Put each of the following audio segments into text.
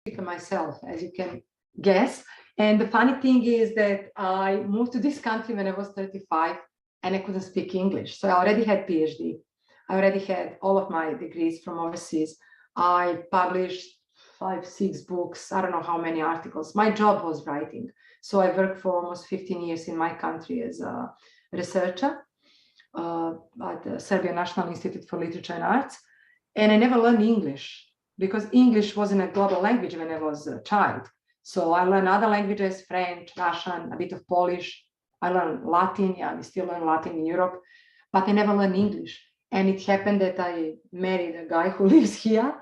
speaker myself, as you can guess. And the funny thing is that I moved to this country when I was 35 and I couldn't speak English. So I already had PhD. I already had all of my degrees from overseas. I published 5, 6 books. I don't know how many articles. My job was writing. So I worked for almost 15 years in my country as a researcher at the Serbian National Institute for Literature and Arts. And I never learned English because English wasn't a global language when I was a child. So I learned other languages, French, Russian, a bit of Polish. I learned Latin. Yeah, we still learn Latin in Europe, but I never learned English. And it happened that I married a guy who lives here,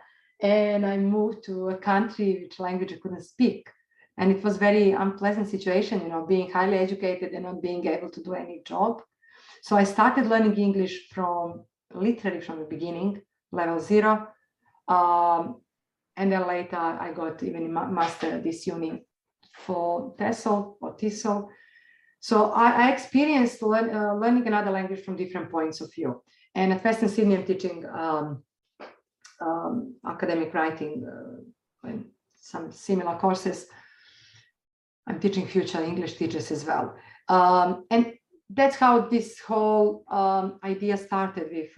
and I moved to a country which language I couldn't speak. And it was a very unpleasant situation, you know, being highly educated and not being able to do any job. So I started learning English literally from the beginning, level 0. And then later I got even a master at this uni for TESOL. So I experienced learning another language from different points of view. And at Western Sydney, I'm teaching academic writing and some similar courses. I'm teaching future English teachers as well. And that's how this whole idea started with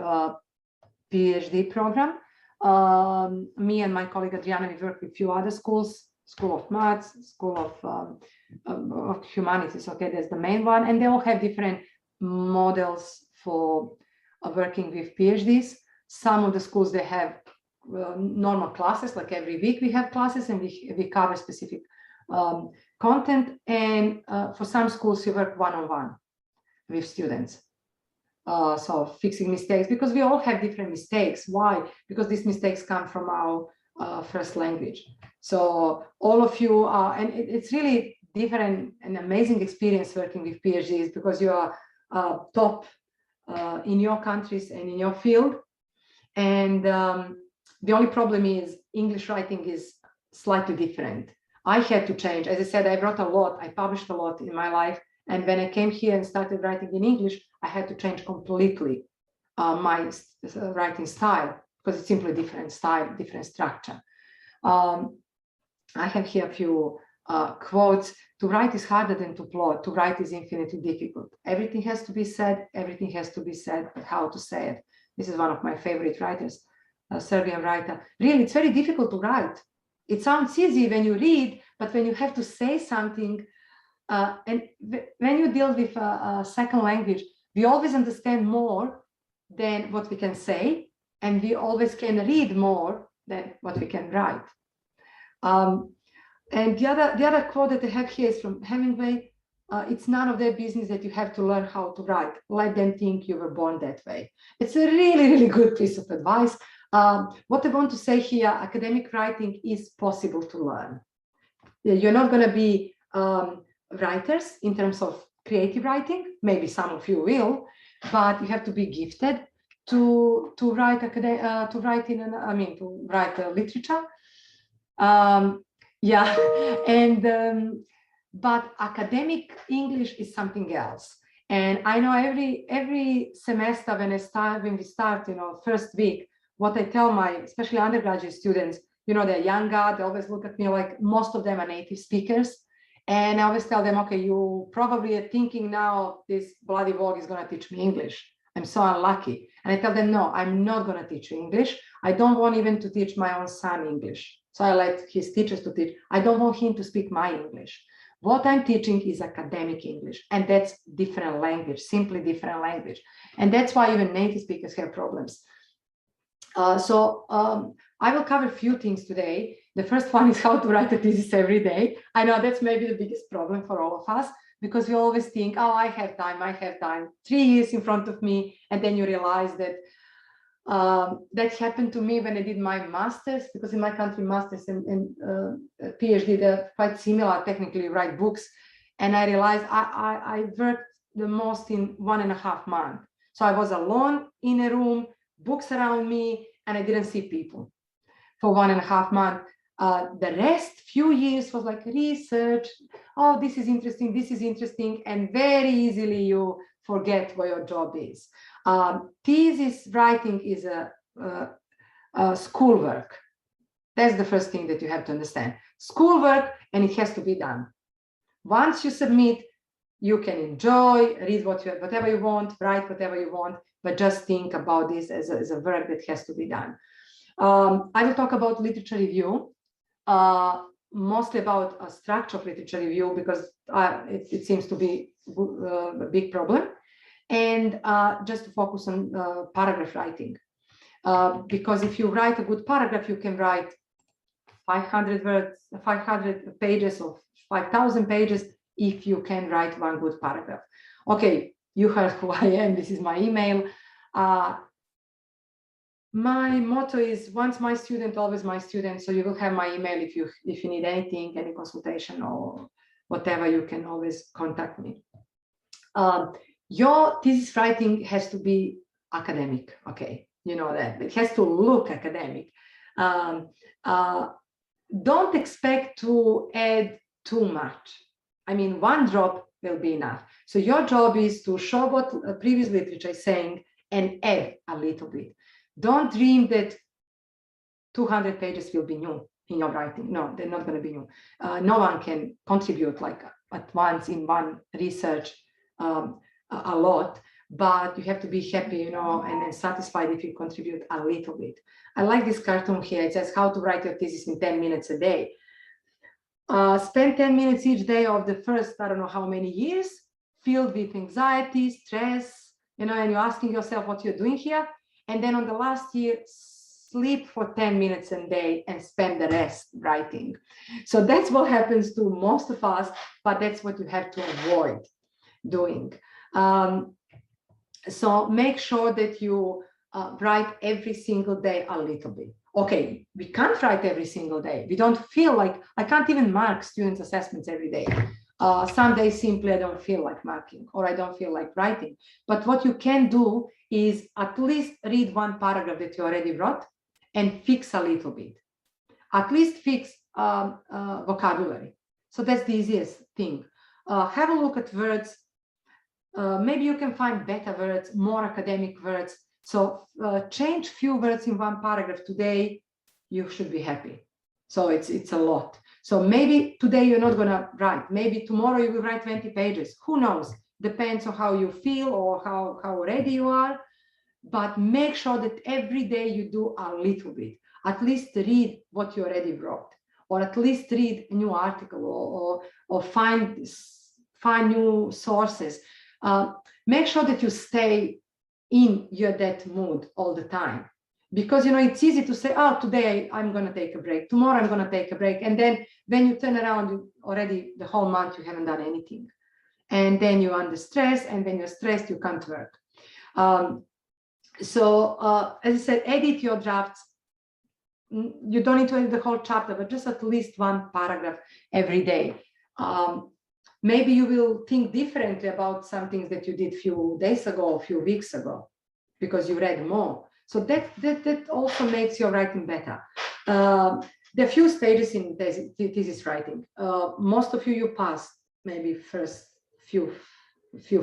PhD program. Me and my colleague Adriana, we work with a few other schools, School of Maths, School of Humanities, okay, that's the main one. And they all have different models for working with PhDs. Some of the schools, they have normal classes, like every week we have classes and we cover specific content. And for some schools, we work one-on-one with students. So fixing mistakes, because we all have different mistakes. Why? Because these mistakes come from our first language. So all of you are, and it's really different and amazing experience working with PhDs because you are top in your countries and in your field. And the only problem is English writing is slightly different. I had to change. As I said, I wrote a lot. I published a lot in my life. And when I came here and started writing in English, I had to change completely my writing style because it's simply different style, different structure. I have here a few quotes. To write is harder than to plot. To write is infinitely difficult. Everything has to be said. Everything has to be said, but how to say it. This is one of my favorite writers, a Serbian writer. Really, it's very difficult to write. It sounds easy when you read, but when you have to say something, and when you deal with a second language, we always understand more than what we can say, and we always can read more than what we can write. And the other quote that I have here is from Hemingway. It's none of their business that you have to learn how to write. Let them think you were born that way. It's a really, really good piece of advice. What I want to say here, academic writing is possible to learn. You're not going to be writers in terms of creative writing. Maybe some of you will, but you have to be gifted to write literature. Yeah, and but academic English is something else. And I know every semester when we start, you know, first week, what I tell my, especially undergraduate students, you know, they're younger, they always look at me like most of them are native speakers. And I always tell them, okay, you probably are thinking now this bloody Vogue is going to teach me English. I'm so unlucky. And I tell them, no, I'm not going to teach you English. I don't want even to teach my own son English. So I let his teachers to teach. I don't want him to speak my English. What I'm teaching is academic English, and that's different language, simply different language. And that's why even native speakers have problems. So I will cover a few things today. The first one is how to write a thesis every day. I know that's maybe the biggest problem for all of us, because we always think, oh, I have time, 3 years in front of me. And then you realize that that happened to me when I did my master's, because in my country, master's and PhD, they're quite similar, technically you write books. And I realized I worked the most in 1.5 months. So I was alone in a room, books around me, and I didn't see people for 1.5 months. The rest few years was like research. Oh, this is interesting, and very easily you forget what your job is. Thesis writing is a schoolwork. That's the first thing that you have to understand. Schoolwork, and it has to be done. Once you submit, you can enjoy, read whatever you want, write whatever you want, but just think about this as a work that has to be done. I will talk about literature review, mostly about a structure of literature review, because it seems to be a big problem, and just to focus on paragraph writing. Because if you write a good paragraph, you can write 500 words, 500 pages or 5,000 pages if you can write one good paragraph. Okay, you heard who I am. This is my email. My motto is once my student, always my student. So you will have my email if you need anything, any consultation or whatever, you can always contact me. Your thesis writing has to be academic. Okay, you know that it has to look academic. Don't expect to add too much. I mean, one drop will be enough. So your job is to show what previous literature is saying and add a little bit. Don't dream that 200 pages will be new in your writing. No, they're not going to be new. No one can contribute like at once in one research a lot, but you have to be happy, you know, and satisfied if you contribute a little bit. I like this cartoon here. It says how to write your thesis in 10 minutes a day. Spend 10 minutes each day of the first, I don't know how many years, filled with anxiety, stress, you know, and you're asking yourself what you're doing here. And then on the last year, sleep for 10 minutes a day and spend the rest writing. So that's what happens to most of us, but that's what you have to avoid doing. So make sure that you write every single day a little bit. Okay, we can't write every single day. We don't feel like, I can't even mark students' assessments every day. Some days simply I don't feel like marking or I don't feel like writing. But what you can do is at least read one paragraph that you already wrote and fix a little bit. At least fix vocabulary. So that's the easiest thing. Have a look at words. Maybe you can find better words, more academic words. So change few words in one paragraph today, you should be happy. So it's a lot. So maybe today you're not gonna write. Maybe tomorrow you will write 20 pages. Who knows? Depends on how you feel or how ready you are. But make sure that every day you do a little bit. At least read what you already wrote, or at least read a new article or find new sources. Make sure that you stay in that mood all the time, because you know it's easy to say, oh, today I'm going to take a break, tomorrow I'm going to take a break, and then when you turn around, you already the whole month you haven't done anything, and then you're under stress, and when you're stressed you can't work. So as I said, edit your drafts. You don't need to edit the whole chapter, but just at least one paragraph every day. Maybe you will think differently about some things that you did a few days ago, or a few weeks ago, because you read more. So that also makes your writing better. There are few stages in thesis writing. Most of you passed maybe first few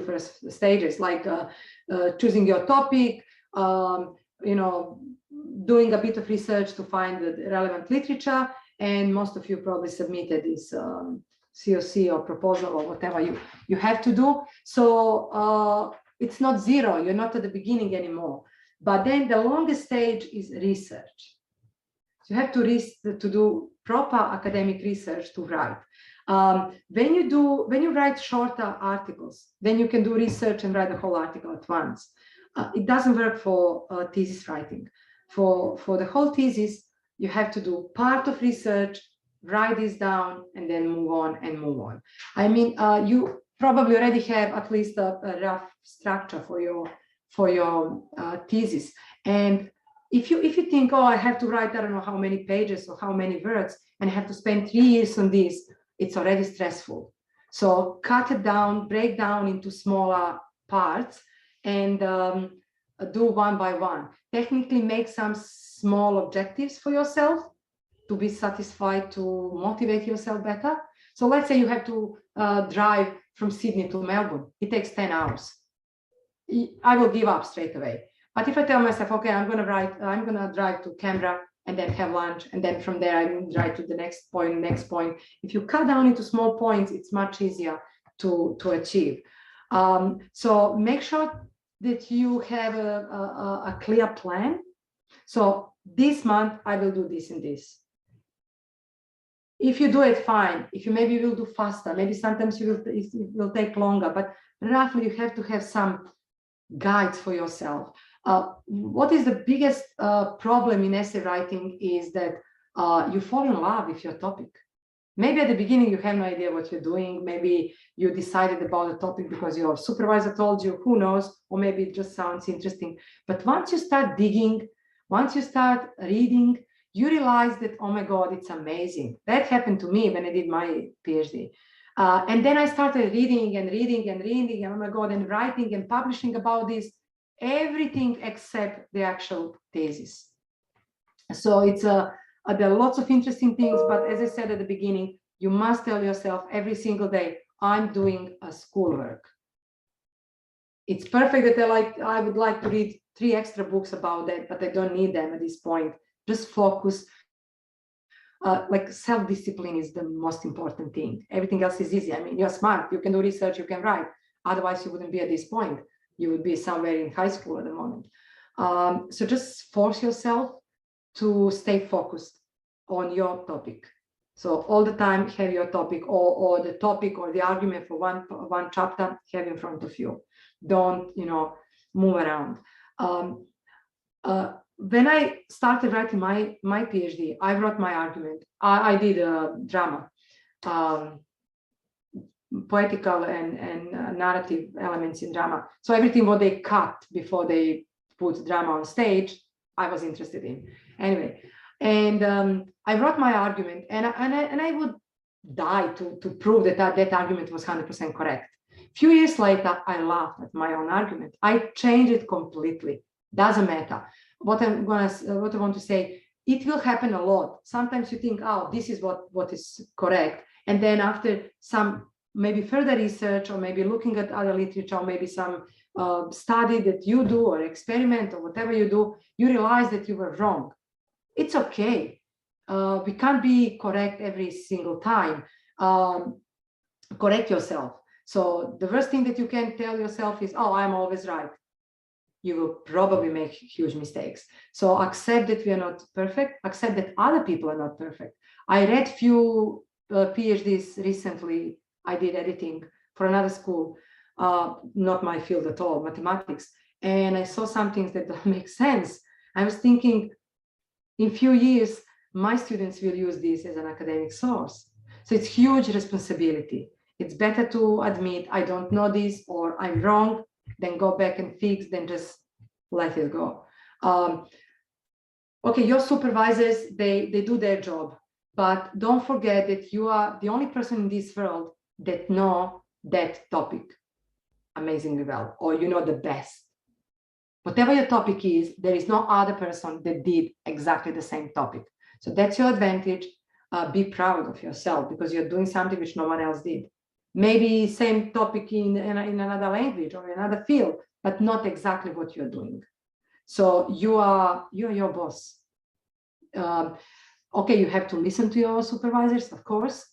first stages, like choosing your topic, you know, doing a bit of research to find the relevant literature, and most of you probably submitted this COC or proposal or whatever you have to do. So it's not zero, you're not at the beginning anymore. But then the longest stage is research. So you have to do proper academic research to write. When you write shorter articles, then you can do research and write the whole article at once. It doesn't work for thesis writing. For the whole thesis, you have to do part of research, write this down, and then move on. I mean, you probably already have at least a rough structure for your thesis. And if you think, oh, I have to write, I don't know how many pages or how many words, and I have to spend 3 years on this, it's already stressful. So cut it down, break down into smaller parts, and do one by one. Technically make some small objectives for yourself to be satisfied, to motivate yourself better. So let's say you have to drive from Sydney to Melbourne. It takes 10 hours. I will give up straight away. But if I tell myself, okay, I'm going to drive to Canberra and then have lunch, and then from there I move right to the next point. If you cut down into small points, it's much easier to achieve. So make sure that you have a clear plan. So this month I will do this and this. If you do it, fine. If you maybe will do faster, maybe sometimes it will take longer, but roughly you have to have some guides for yourself. What is the biggest problem in essay writing is that you fall in love with your topic. Maybe at the beginning you have no idea what you're doing. Maybe you decided about the topic because your supervisor told you, who knows, or maybe it just sounds interesting. But once you start digging, once you start reading, you realize that, oh my God, it's amazing. That happened to me when I did my PhD. And then I started reading, and oh my God, and writing and publishing about this, everything except the actual thesis. So it's there are lots of interesting things, but as I said at the beginning, you must tell yourself every single day, I'm doing a schoolwork. It's perfect that I would like to read 3 extra books about that, but I don't need them at this point. Just focus. Like self-discipline is the most important thing. Everything else is easy. I mean, you're smart, you can do research, you can write. Otherwise, you wouldn't be at this point. You would be somewhere in high school at the moment. So just force yourself to stay focused on your topic. So all the time have your topic or the topic or the argument for one chapter have in front of you. Don't, move around. When I started writing my PhD, I wrote my argument. I did drama, poetical and narrative elements in drama. So everything what they cut before they put drama on stage, I was interested in. Anyway, and I wrote my argument, and I would die to prove that argument was 100% correct. A few years later, I laughed at my own argument. I changed it completely. Doesn't matter. What I want to say, it will happen a lot. Sometimes you think, oh, this is what is correct. And then after some maybe further research, or maybe looking at other literature, or maybe some study that you do, or experiment, or whatever you do, you realize that you were wrong. It's okay. We can't be correct every single time. Correct yourself. So the worst thing that you can tell yourself is, oh, I'm always right. You will probably make huge mistakes. So accept that we are not perfect, accept that other people are not perfect. I read few PhDs recently. I did editing for another school, not my field at all, mathematics. And I saw some things that don't make sense. I was thinking, in few years, my students will use this as an academic source. So it's huge responsibility. It's better to admit, I don't know this, or I'm wrong, then go back and fix, then just let it go. Okay, your supervisors, they do their job, but don't forget that you are the only person in this world that know that topic amazingly well, or you know the best. Whatever your topic is, there is no other person that did exactly the same topic. So that's your advantage. Be proud of yourself because you're doing something which no one else did. Maybe same topic in another language or another field, but not exactly what you're doing. So you're your boss. Okay, you have to listen to your supervisors, of course,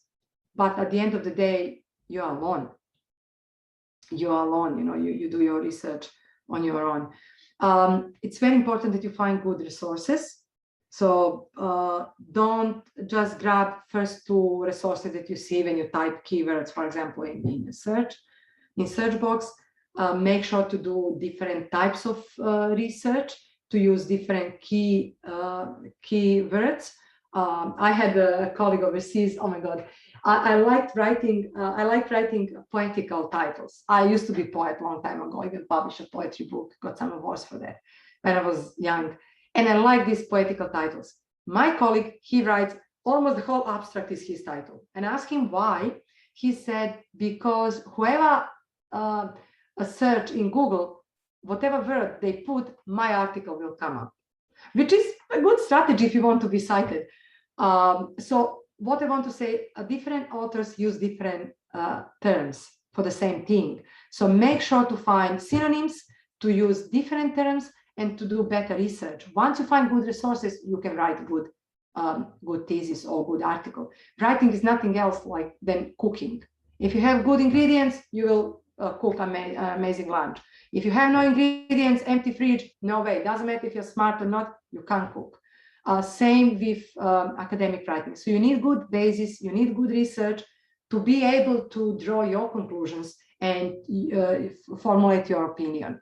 but at the end of the day, you're alone. You're alone, you do your research on your own. It's very important that you find good resources. So don't just grab first 2 resources that you see when you type keywords, for example, in search box. Make sure to do different types of research, to use different keywords. I had a colleague overseas. Oh my God, I liked writing. I like writing poetical titles. I used to be a poet a long time ago. I even published a poetry book. Got some awards for that when I was young. And I like these poetical titles. My colleague, he writes almost the whole abstract is his title. And I asked him why. He said, because whoever a search in Google, whatever word they put, my article will come up, which is a good strategy if you want to be cited. So what I want to say, different authors use different terms for the same thing. So make sure to find synonyms, to use different terms, and to do better research. Once you find good resources, you can write good thesis or good article. Writing is nothing else than cooking. If you have good ingredients, you will cook an amazing lunch. If you have no ingredients, empty fridge, no way. Doesn't matter if you're smart or not, you can't cook. Same with academic writing. So you need good basis, you need good research to be able to draw your conclusions and formulate your opinion.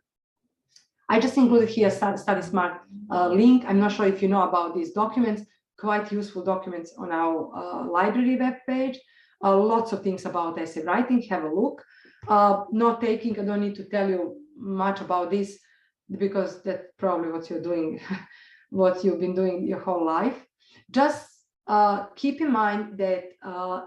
I just included here Study Smart link. I'm not sure if you know about these documents, quite useful documents on our library webpage. Lots of things about essay writing, have a look. Note taking, I don't need to tell you much about this because that's probably what you're doing, what you've been doing your whole life. Just keep in mind that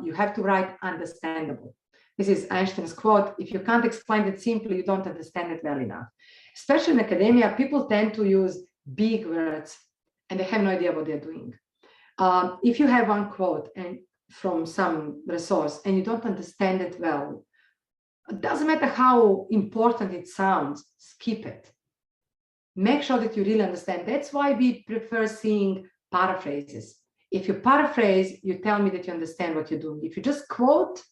you have to write understandable. This is Einstein's quote: if you can't explain it simply, you don't understand it well enough. Especially in academia, people tend to use big words and they have no idea what they're doing. If you have one quote and from some resource and you don't understand it well, it doesn't matter how important it sounds, skip it. Make sure that you really understand. That's why we prefer seeing paraphrases. If you paraphrase, you tell me that you understand what you're doing. If you just quote,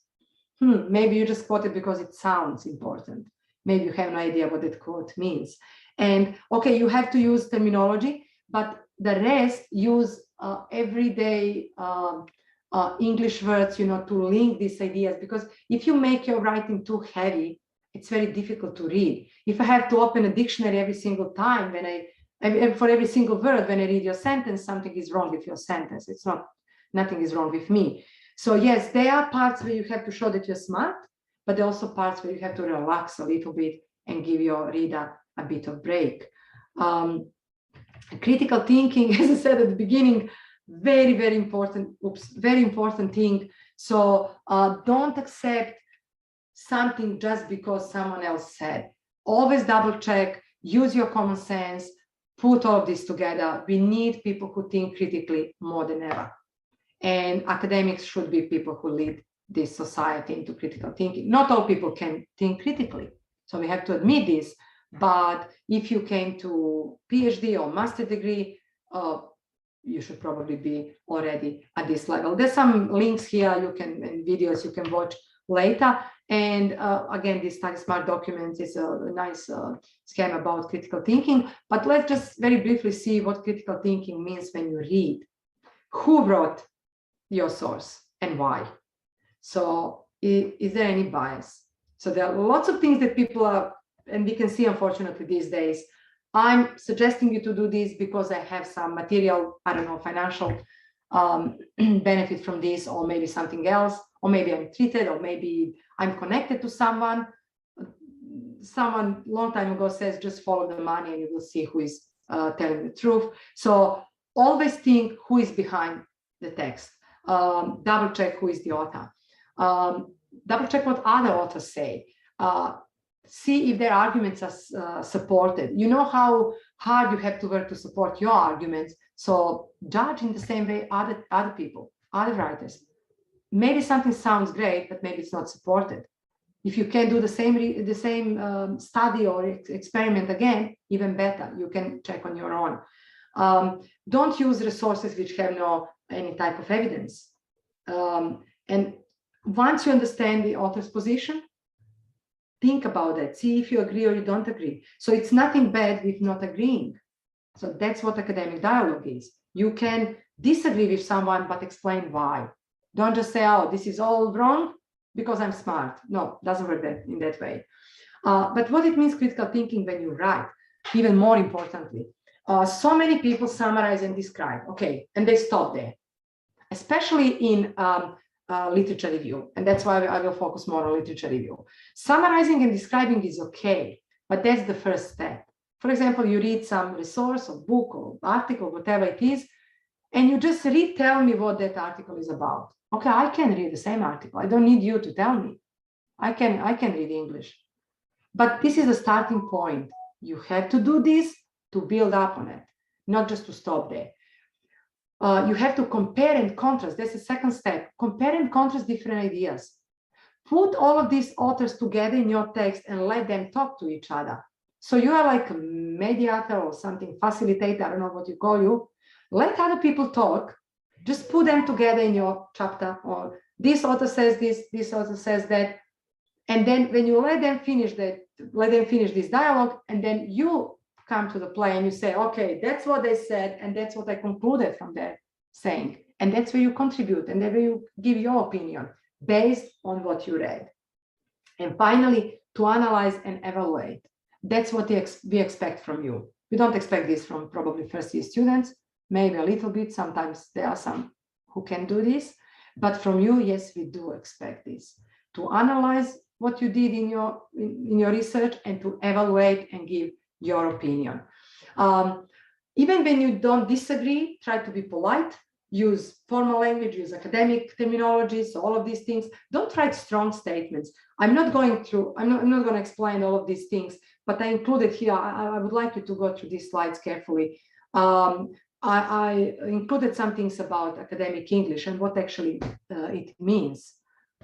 maybe you just quote it because it sounds important. Maybe you have no idea what that quote means. And okay, you have to use terminology, but the rest use everyday English words, to link these ideas. Because if you make your writing too heavy, it's very difficult to read. If I have to open a dictionary every single time for every single word when I read your sentence, something is wrong with your sentence. It's not, nothing is wrong with me. So yes, there are parts where you have to show that you're smart, but there are also parts where you have to relax a little bit and give your reader a bit of break. Critical thinking, as I said at the beginning, very, very important, very important thing. So don't accept something just because someone else said. Always double check, use your common sense, put all of this together. We need people who think critically more than ever. And academics should be people who lead this society into critical thinking. Not all people can think critically, so we have to admit this. But if you came to PhD or master degree, you should probably be already at this level. There's some links here and videos you can watch later. And again, this Study Smart document is a nice scheme about critical thinking. But let's just very briefly see what critical thinking means when you read. Who wrote your source and why? So is there any bias? So there are lots of things that people are, and we can see unfortunately these days. I'm suggesting you to do this because I have some material, I don't know, financial benefit from this, or maybe something else, or maybe I'm treated, or maybe I'm connected to someone. Someone long time ago says, just follow the money and you will see who is telling the truth. So always think who is behind the text. Double check who is the author. Double check what other authors say. See if their arguments are supported. You know how hard you have to work to support your arguments. So judge in the same way other people, other writers. Maybe something sounds great, but maybe it's not supported. If you can do the same study or experiment again, even better. You can check on your own. Don't use resources which have no any type of evidence. And once you understand the author's position, think about it. See if you agree or you don't agree. So it's nothing bad with not agreeing. So that's what academic dialogue is. You can disagree with someone, but explain why. Don't just say, oh, this is all wrong because I'm smart. No, doesn't work in that way. But what it means critical thinking when you write, even more importantly, so many people summarize and describe, okay, and they stop there, especially in literature review. And that's why I will focus more on literature review. Summarizing and describing is okay, but that's the first step. For example, you read some resource or book or article, whatever it is, and you just tell me what that article is about. Okay, I can read the same article. I don't need you to tell me. I can read English. But this is a starting point. You have to do this to build up on it, not just to stop there. You have to compare and contrast. That's the second step. Compare and contrast different ideas. Put all of these authors together in your text and let them talk to each other. So you are like a mediator or something, facilitator, I don't know what you call you. Let other people talk. Just put them together in your chapter, or this author says this author says that. And then when you let them finish this dialogue, and then you come to the play and you say, okay, that's what they said, and that's what I concluded from their saying. And that's where you contribute, and then you give your opinion based on what you read. And finally, to analyze and evaluate. That's what we expect from you. We don't expect this from probably first-year students, maybe a little bit. Sometimes there are some who can do this, but from you, yes, we do expect this. To analyze what you did in your research, and to evaluate and give your opinion. Even when you don't disagree, try to be polite. Use formal language, use academic terminologies, all of these things. Don't write strong statements. I'm not going to explain all of these things, but I included here, I would like you to go through these slides carefully. I included some things about academic English and what actually it means.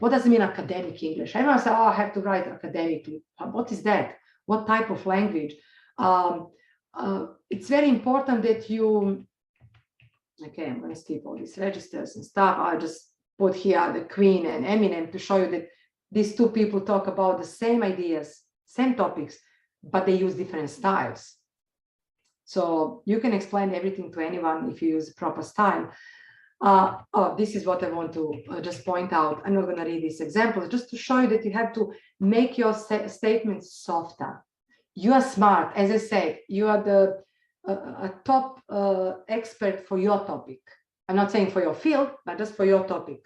What does it mean, academic English? Everyone says, oh, I have to write academically. What is that? What type of language? It's very important that you, okay, I'm going to skip all these registers and stuff. I just put here the Queen and Eminem to show you that these two people talk about the same ideas, same topics, but they use different styles. So you can explain everything to anyone if you use proper style. This is what I want to just point out. I'm not going to read these examples, just to show you that you have to make your statements softer. You are smart. As I said, you are a top expert for your topic. I'm not saying for your field, but just for your topic.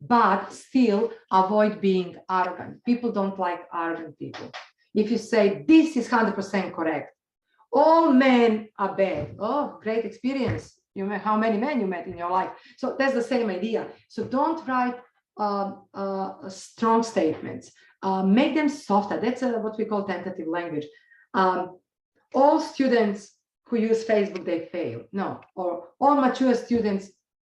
But still avoid being arrogant. People don't like arrogant people. If you say, this is 100% correct, all men are bad. Oh, great experience. You met how many men you met in your life. So that's the same idea. So don't write strong statements. Make them softer. That's what we call tentative language. All students who use Facebook, they fail. No. Or all mature students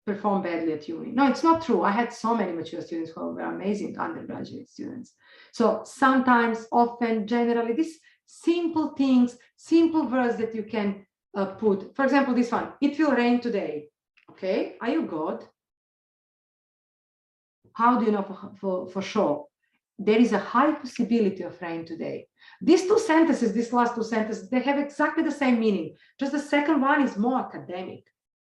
perform badly at uni. No, it's not true. I had so many mature students who were amazing undergraduate students. So sometimes, often, generally, these simple things, simple words that you can put. For example, this one, it will rain today. Okay, are you God? How do you know for sure? There is a high possibility of rain today. These two sentences, these last two sentences, they have exactly the same meaning. Just the second one is more academic.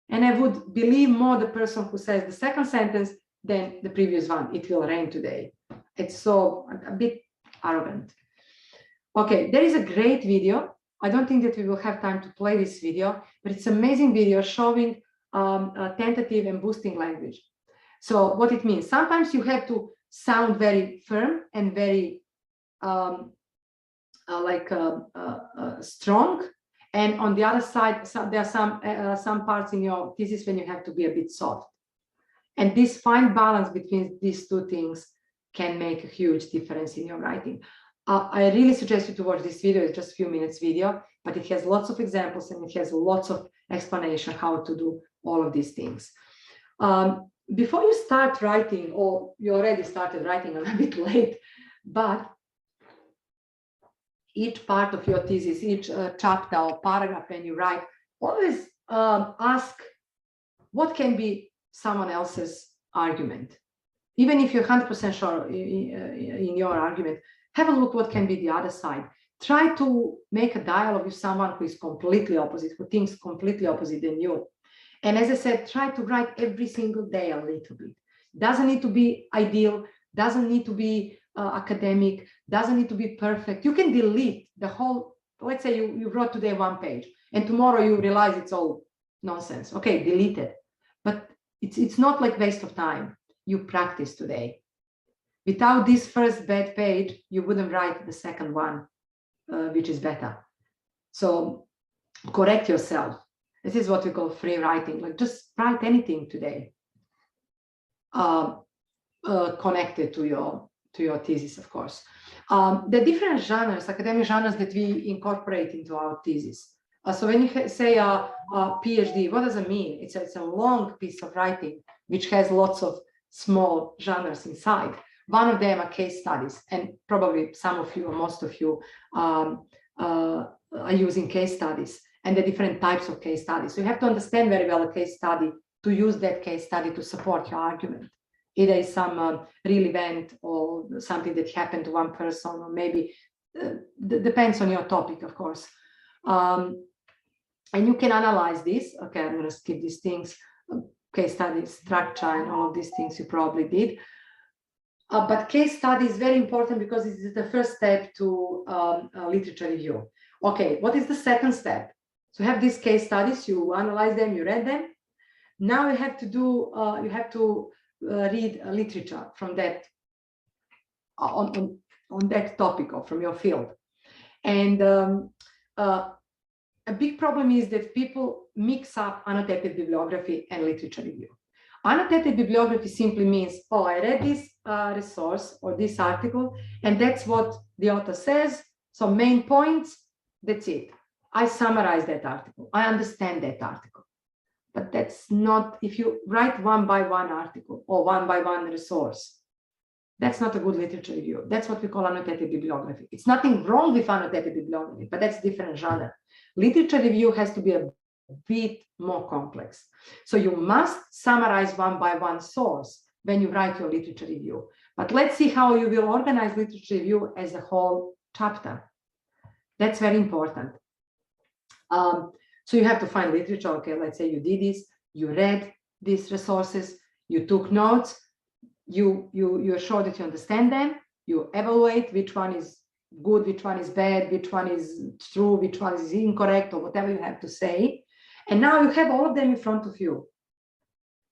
And I would believe more the person who says the second sentence than the previous one. It will rain today. It's so a bit arrogant. Okay, there is a great video. I don't think that we will have time to play this video, but it's an amazing video showing tentative and boosting language. So what it means, sometimes you have to sound very firm and very strong. And on the other side, there are some parts in your thesis when you have to be a bit soft. And this fine balance between these two things can make a huge difference in your writing. I really suggest you to watch this video. It's just a few minutes video, but it has lots of examples and it has lots of explanation how to do all of these things. Before you start writing, or you already started writing a little bit late, but each part of your thesis, each chapter or paragraph when you write, always ask what can be someone else's argument. Even if you're 100% sure in your argument, have a look what can be the other side. Try to make a dialogue with someone who is completely opposite, who thinks completely opposite than you. And as I said, try to write every single day a little bit. Doesn't need to be ideal, doesn't need to be academic, doesn't need to be perfect. You can delete the whole, let's say you wrote today 1 page and tomorrow you realize it's all nonsense. Okay, delete it. But it's not like waste of time. You practice today. Without this first bad page, you wouldn't write the second one, which is better. So correct yourself. This is what we call free writing. Like just write anything today, connected to your thesis, of course. The different genres, academic genres that we incorporate into our thesis. So when you say a PhD, what does it mean? It's a long piece of writing which has lots of small genres inside. One of them are case studies, and probably some of you or most of you are using case studies and the different types of case studies. So you have to understand very well a case study to use that case study to support your argument. Either is some real event or something that happened to one person, or maybe depends on your topic, of course. And you can analyze this. Okay, I'm going to skip these things. Case study structure and all of these things you probably did. But case study is very important because it is the first step to literature review. Okay, what is the second step? So you have these case studies, you analyze them, you read them. Now you have to do, read literature from that, on that topic or from your field. And a big problem is that people mix up annotated bibliography and literature review. Annotated bibliography simply means, oh, I read this resource or this article, and that's what the author says. So main points, that's it. I summarize that article. I understand that article. But that's not, if you write one by one article or one by one resource, that's not a good literature review. That's what we call annotated bibliography. It's nothing wrong with annotated bibliography, but that's different genre. Literature review has to be a bit more complex. So you must summarize one by one source when you write your literature review. But let's see how you will organize literature review as a whole chapter. That's very important. So you have to find literature. Okay, let's say you did this, you read these resources, you took notes, you're sure that you understand them, you evaluate which one is good, which one is bad, which one is true, which one is incorrect, or whatever you have to say. And now you have all of them in front of you.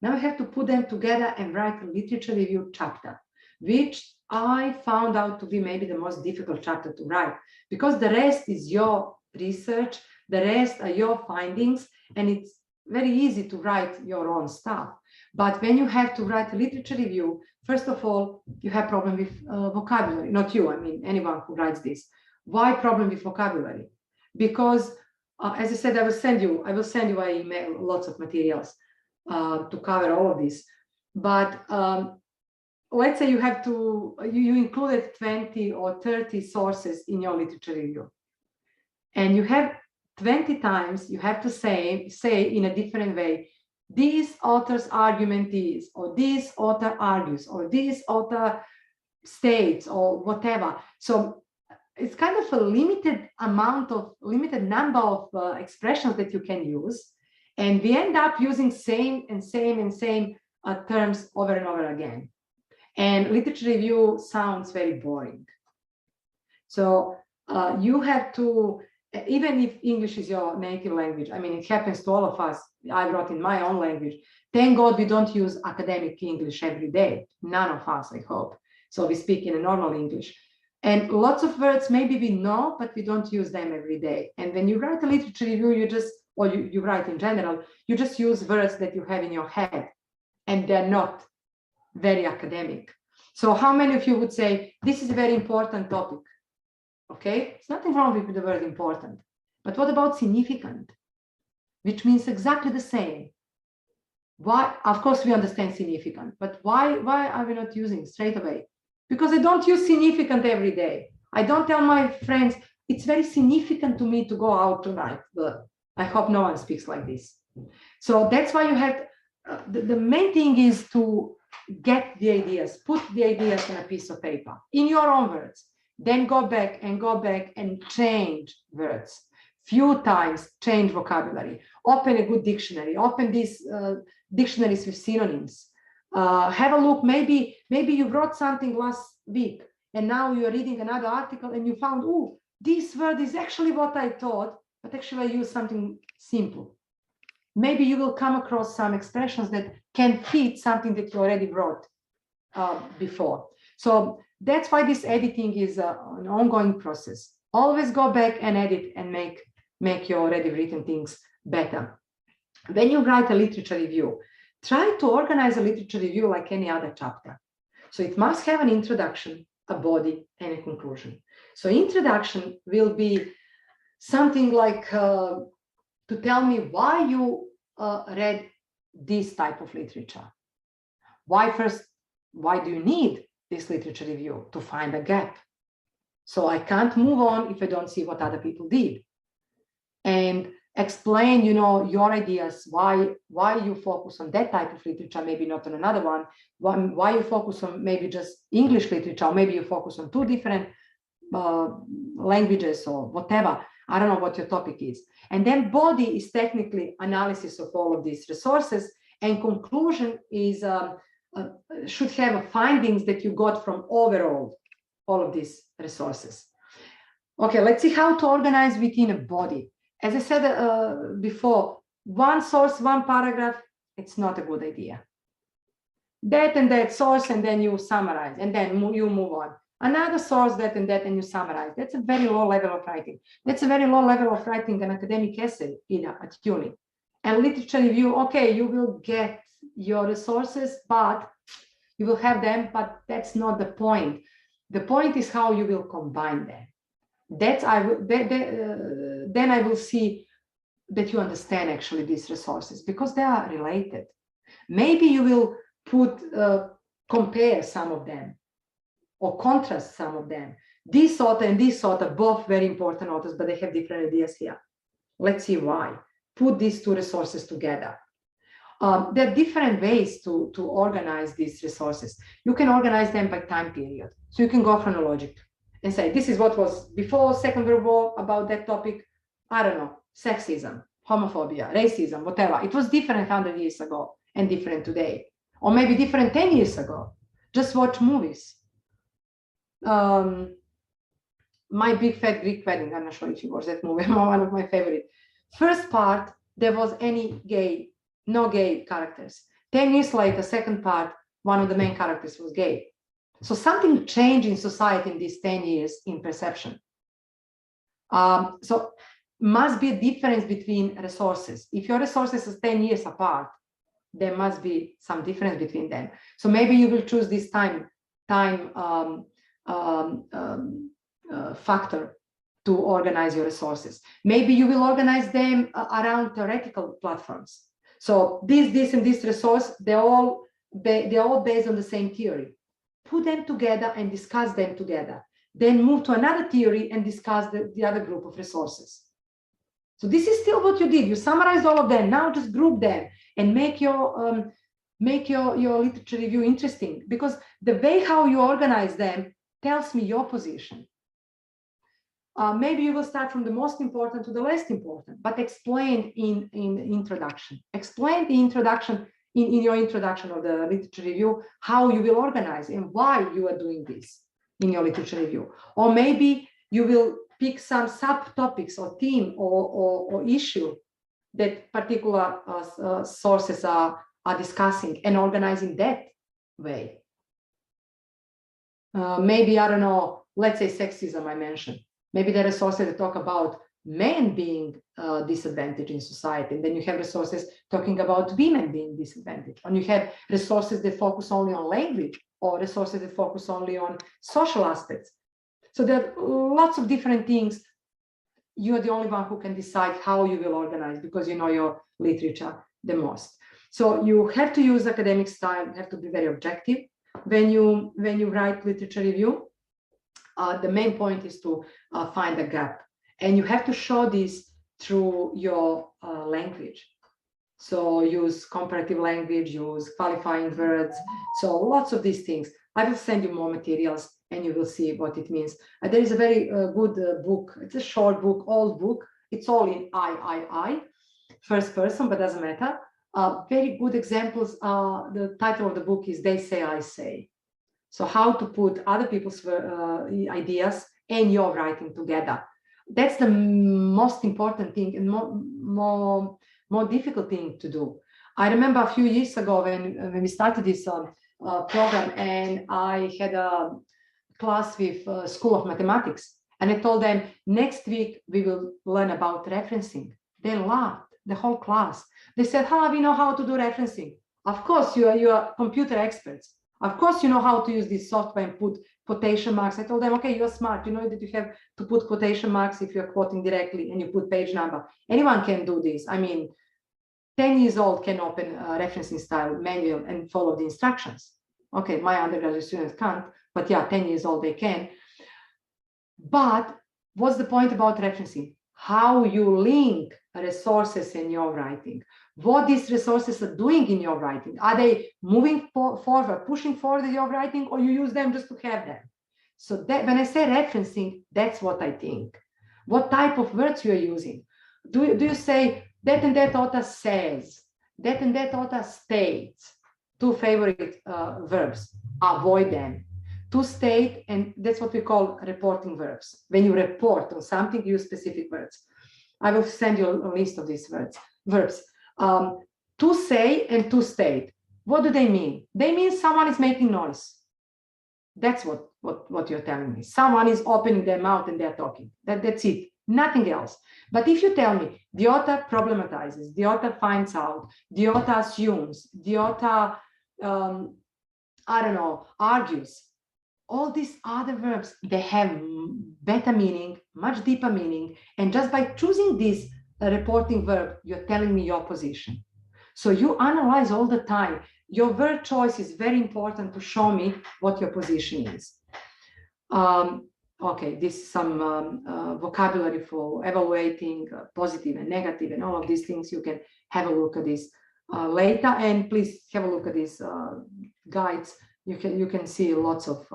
Now you have to put them together and write a literature review chapter, which I found out to be maybe the most difficult chapter to write, because the rest is your research, the rest are your findings, and it's very easy to write your own stuff. But when you have to write a literature review, first of all, you have problem with vocabulary. Not you, I mean anyone who writes this. Why problem with vocabulary? Because as I said, I will send you by email lots of materials to cover all of this. But let's say you have to, you included 20 or 30 sources in your literature review. And you have 20 times you have to say in a different way, this author's argument is, or this author argues, or this author states, or whatever. So it's kind of a limited number of expressions that you can use. And we end up using same terms over and over again. And literature review sounds very boring. So you have to, even if English is your native language, I mean, it happens to all of us. I wrote in my own language. Thank God we don't use academic English every day. None of us, I hope. So we speak in a normal English. And lots of words maybe we know, but we don't use them every day. And when you write a literature review, you write in general, you just use words that you have in your head, and they're not very academic. So how many of you would say, this is a very important topic? Okay, there's nothing wrong with the word important. But what about significant? Which means exactly the same. Why? Of course, we understand significant, but why are we not using it straight away? Because I don't use significant every day. I don't tell my friends, it's very significant to me to go out tonight, but I hope no one speaks like this. So that's why you have, the main thing is to get the ideas, put the ideas on a piece of paper in your own words, then go back and change words. Few times, change vocabulary, open a good dictionary, open these dictionaries with synonyms. Have a look, maybe you wrote something last week and now you're reading another article and you found, oh, this word is actually what I thought, but actually I used something simple. Maybe you will come across some expressions that can fit something that you already wrote before. So that's why this editing is an ongoing process. Always go back and edit and make your already written things better. When you write a literature review, try to organize a literature review like any other chapter. So it must have an introduction, a body, and a conclusion. So introduction will be something like to tell me why you read this type of literature. Why do you need this literature review? To find a gap. So I can't move on if I don't see what other people did. And explain, your ideas, why you focus on that type of literature, maybe not on another one, why you focus on maybe just English literature, or maybe you focus on two different languages or whatever. I don't know what your topic is. And then body is technically analysis of all of these resources, and conclusion is should have findings that you got from overall all of these resources. Okay, let's see how to organize within a body. As I said before, one source, one paragraph, it's not a good idea. That and that source, and then you summarize, and then you move on. Another source, that and that, and you summarize. That's a very low level of writing. That's a very low level of writing an academic essay at uni. And literature review, okay, you will get your resources, but you will have them, but that's not the point. The point is how you will combine them. Then I will see that you understand actually these resources, because they are related. Maybe you will compare some of them or contrast some of them. This author and this author, both very important authors, but they have different ideas here. Let's see why. Put these two resources together. There are different ways to organize these resources. You can organize them by time period. So you can go chronologically and say, this is what was before Second World War about that topic. I don't know, sexism, homophobia, racism, whatever. It was different 100 years ago and different today. Or maybe different 10 years ago. Just watch movies. My Big Fat Greek Wedding, I'm not sure if you watched that movie, one of my favorite. First part, there was no gay characters. 10 years later, second part, one of the main characters was gay. So something changed in society in these 10 years in perception. So must be a difference between resources. If your resources are 10 years apart, there must be some difference between them. So maybe you will choose this time factor to organize your resources. Maybe you will organize them around theoretical platforms. So this and this resource, they're all based on the same theory. Put them together and discuss them together. Then move to another theory and discuss the other group of resources. So this is still what you did. You summarized all of them. Now just group them and make your literature review interesting, because the way how you organize them tells me your position. Maybe you will start from the most important to the least important, but explain in introduction. Explain the introduction in your introduction of the literature review, how you will organize and why you are doing this in your literature review. Or maybe you will pick some subtopics or theme or issue that particular sources are discussing, and organizing that way. Maybe, I don't know, let's say sexism I mentioned. Maybe there are resources that talk about men being disadvantaged in society, and then you have resources talking about women being disadvantaged, and you have resources that focus only on language, or resources that focus only on social aspects. So there are lots of different things. You're the only one who can decide how you will organize, because you know your literature the most. So you have to use academic style, you have to be very objective when you write literature review. The main point is to find a gap, and you have to show this through your language. So use comparative language, use qualifying words. So lots of these things. I will send you more materials and you will see what it means. There is a very good book. It's a short book, old book. It's all in I, first person, but doesn't matter. Very good examples. The title of the book is They Say, I Say. So how to put other people's ideas and your writing together. That's the most important thing and more difficult thing to do. I remember a few years ago when we started this program, and I had a class with School of Mathematics, and I told them, next week we will learn about referencing. They laughed, the whole class. They said, we know how to do referencing. Of course, you are computer experts. Of course, you know how to use this software and put quotation marks. I told them, okay, you're smart. You know that you have to put quotation marks if you're quoting directly, and you put page number. Anyone can do this. I mean, 10 years old can open a referencing style manual and follow the instructions. Okay, my undergraduate students can't, but yeah, 10 years old they can. But what's the point about referencing? How you link resources in your writing. What these resources are doing in your writing. Are they moving forward, pushing forward your writing, or you use them just to have them? So that, when I say referencing, that's what I think. What type of words you are using? Do you say that and that author says, that and that author states? Two favorite verbs. Avoid them. To state, and that's what we call reporting verbs. When you report on something, use specific words. I will send you a list of these verbs. To say and to state. What do they mean? They mean someone is making noise. That's what you're telling me. Someone is opening their mouth and they're talking. That's it. Nothing else. But if you tell me the author problematizes, the author finds out, the author assumes, the author, I don't know, argues, all these other verbs, they have better meaning, much deeper meaning. And just by choosing this reporting verb, you're telling me your position. So you analyze all the time. Your word choice is very important to show me what your position is. Okay, this is some vocabulary for evaluating positive and negative and all of these things. You can have a look at this later, and please have a look at these guides. You can see lots of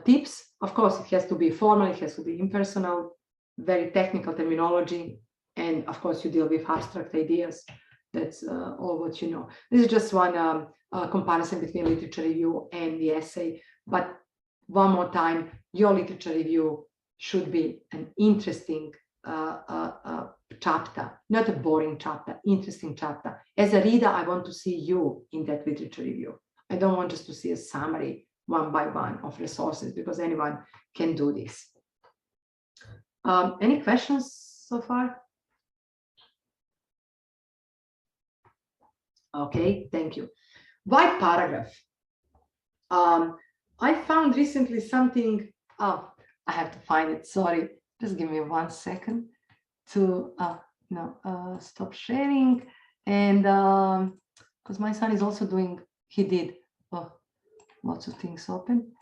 tips. Of course, it has to be formal, it has to be impersonal, very technical terminology, and of course you deal with abstract ideas. That's all what you know. This is just one comparison between literature review and the essay. But one more time, your literature review should be an interesting chapter, not a boring chapter, interesting chapter. As a reader, I want to see you in that literature review. I don't want just to see a summary one by one of resources, because anyone can do this. Any questions so far? Okay, thank you. Why paragraph? I found recently something, I have to find it, sorry. Just give me 1 second to, stop sharing. And because my son is also doing, he did lots of things open.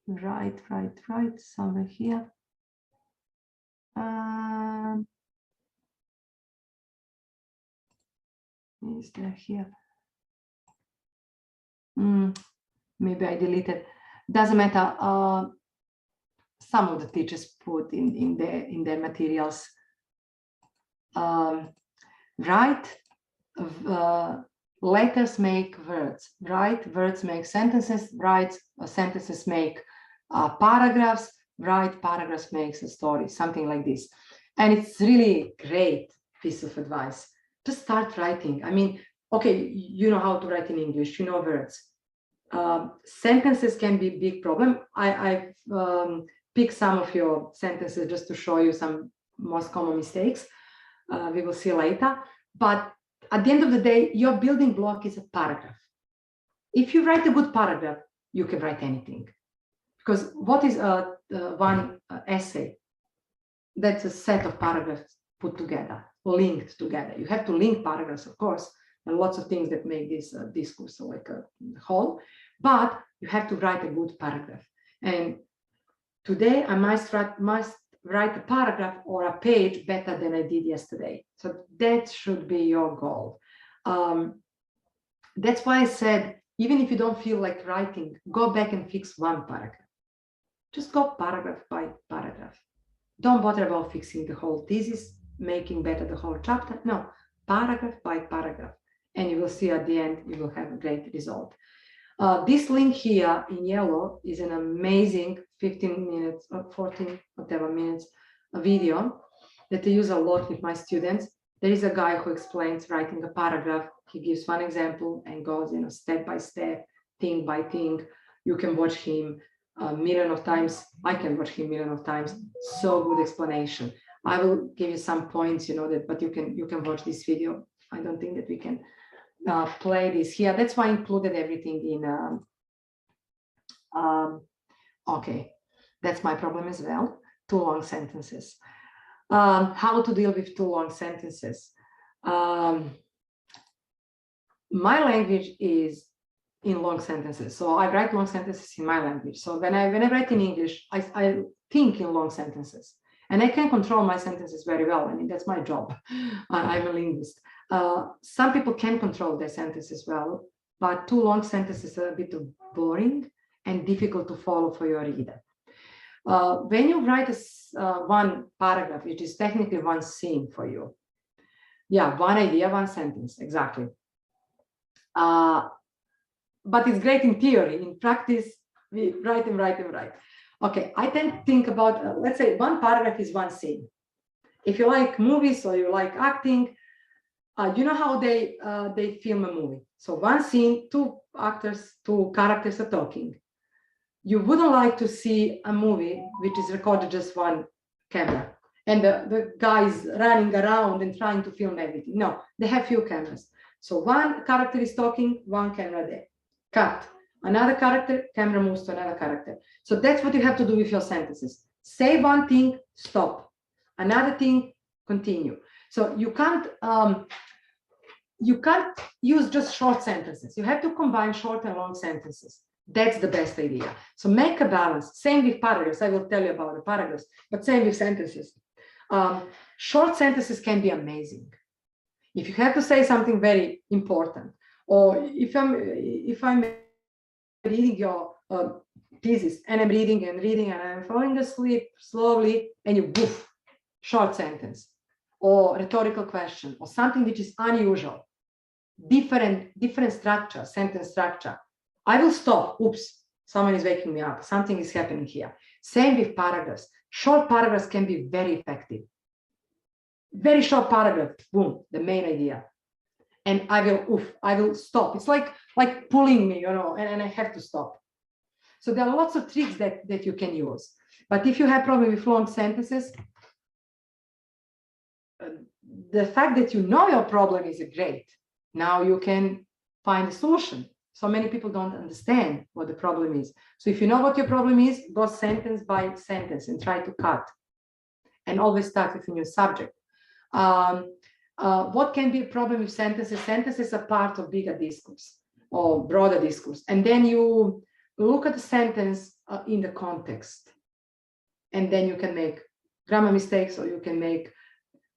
Right, somewhere here. Is there here? Maybe I deleted. Doesn't matter. Some of the teachers put in their materials. Write. Letters make words. Write. Words make sentences. Write. Sentences make paragraphs. Write. Paragraphs makes a story. Something like this. And it's really great piece of advice. Just start writing. I mean, okay, you know how to write in English, you know words. Sentences can be a big problem. I've picked some of your sentences just to show you some most common mistakes. We will see later. But at the end of the day, your building block is a paragraph. If you write a good paragraph, you can write anything. Because what is one essay? That's a set of paragraphs put together, linked together. You have to link paragraphs, of course. There are lots of things that make this discourse like a whole, but you have to write a good paragraph. And today I must write a paragraph or a page better than I did yesterday. So that should be your goal. That's why I said, even if you don't feel like writing, go back and fix one paragraph. Just go paragraph by paragraph. Don't bother about fixing the whole thesis, making better the whole chapter. No, paragraph by paragraph. And you will see at the end, you will have a great result. This link here in yellow is an amazing 15 minutes or 14, whatever minutes, a video that I use a lot with my students. There is a guy who explains writing a paragraph. He gives one example and goes, step by step, thing by thing. You can watch him a million of times. I can watch him a million of times. So good explanation. I will give you some points, but you can watch this video. I don't think that we can play this here. That's why I included everything in. Okay, that's my problem as well. Too long sentences. How to deal with too long sentences. My language is in long sentences. So I write long sentences in my language. So when I write in English, I think in long sentences, and I can control my sentences very well. I mean, that's my job. I'm a linguist. Some people can control their sentences well, but too long sentences are a bit boring and difficult to follow for your reader. When you write one paragraph, which is technically one scene for you, yeah, one idea, one sentence, exactly. But it's great in theory. In practice, we write and write and write. Okay, I tend to think about, let's say one paragraph is one scene. If you like movies or you like acting, you know how they film a movie. So one scene, two characters are talking. You wouldn't like to see a movie which is recorded just one camera and the guys running around and trying to film everything. No, they have few cameras. So one character is talking, one camera there. Cut. Another character, camera moves to another character. So that's what you have to do with your sentences. Say one thing, stop. Another thing, continue. So you can't use just short sentences. You have to combine short and long sentences. That's the best idea. So make a balance. Same with paragraphs. I will tell you about the paragraphs, but same with sentences. Short sentences can be amazing. If you have to say something very important, or if I'm reading your thesis and I'm reading and I'm falling asleep slowly, and you woof, short sentence, or rhetorical question, or something which is unusual, different structure, sentence structure. I will stop. Oops, someone is waking me up. Something is happening here. Same with paragraphs. Short paragraphs can be very effective. Very short paragraph, boom, the main idea. And I will stop. It's like pulling me, and I have to stop. So there are lots of tricks that you can use. But if you have problem with long sentences, the fact that you know your problem is great. Now you can find a solution. So many people don't understand what the problem is. So if you know what your problem is, go sentence by sentence and try to cut. And always start with a new subject. What can be a problem with sentences? Sentences are part of bigger discourse or broader discourse. And then you look at the sentence in the context. And then you can make grammar mistakes, or you can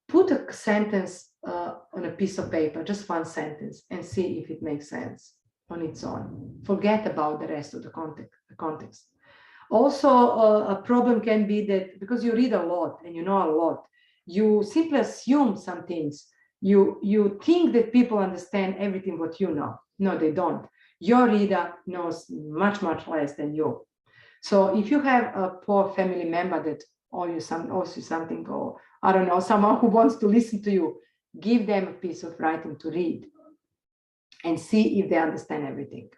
put a sentence on a piece of paper, just one sentence, and see if it makes sense on its own. Forget about the rest of the context. Also, a problem can be that because you read a lot and you know a lot, you simply assume some things. You think that people understand everything what you know. No, they don't. Your reader knows much, much less than you. So if you have a poor family member that owes you something, or I don't know, someone who wants to listen to you, give them a piece of writing to read and see if they understand everything.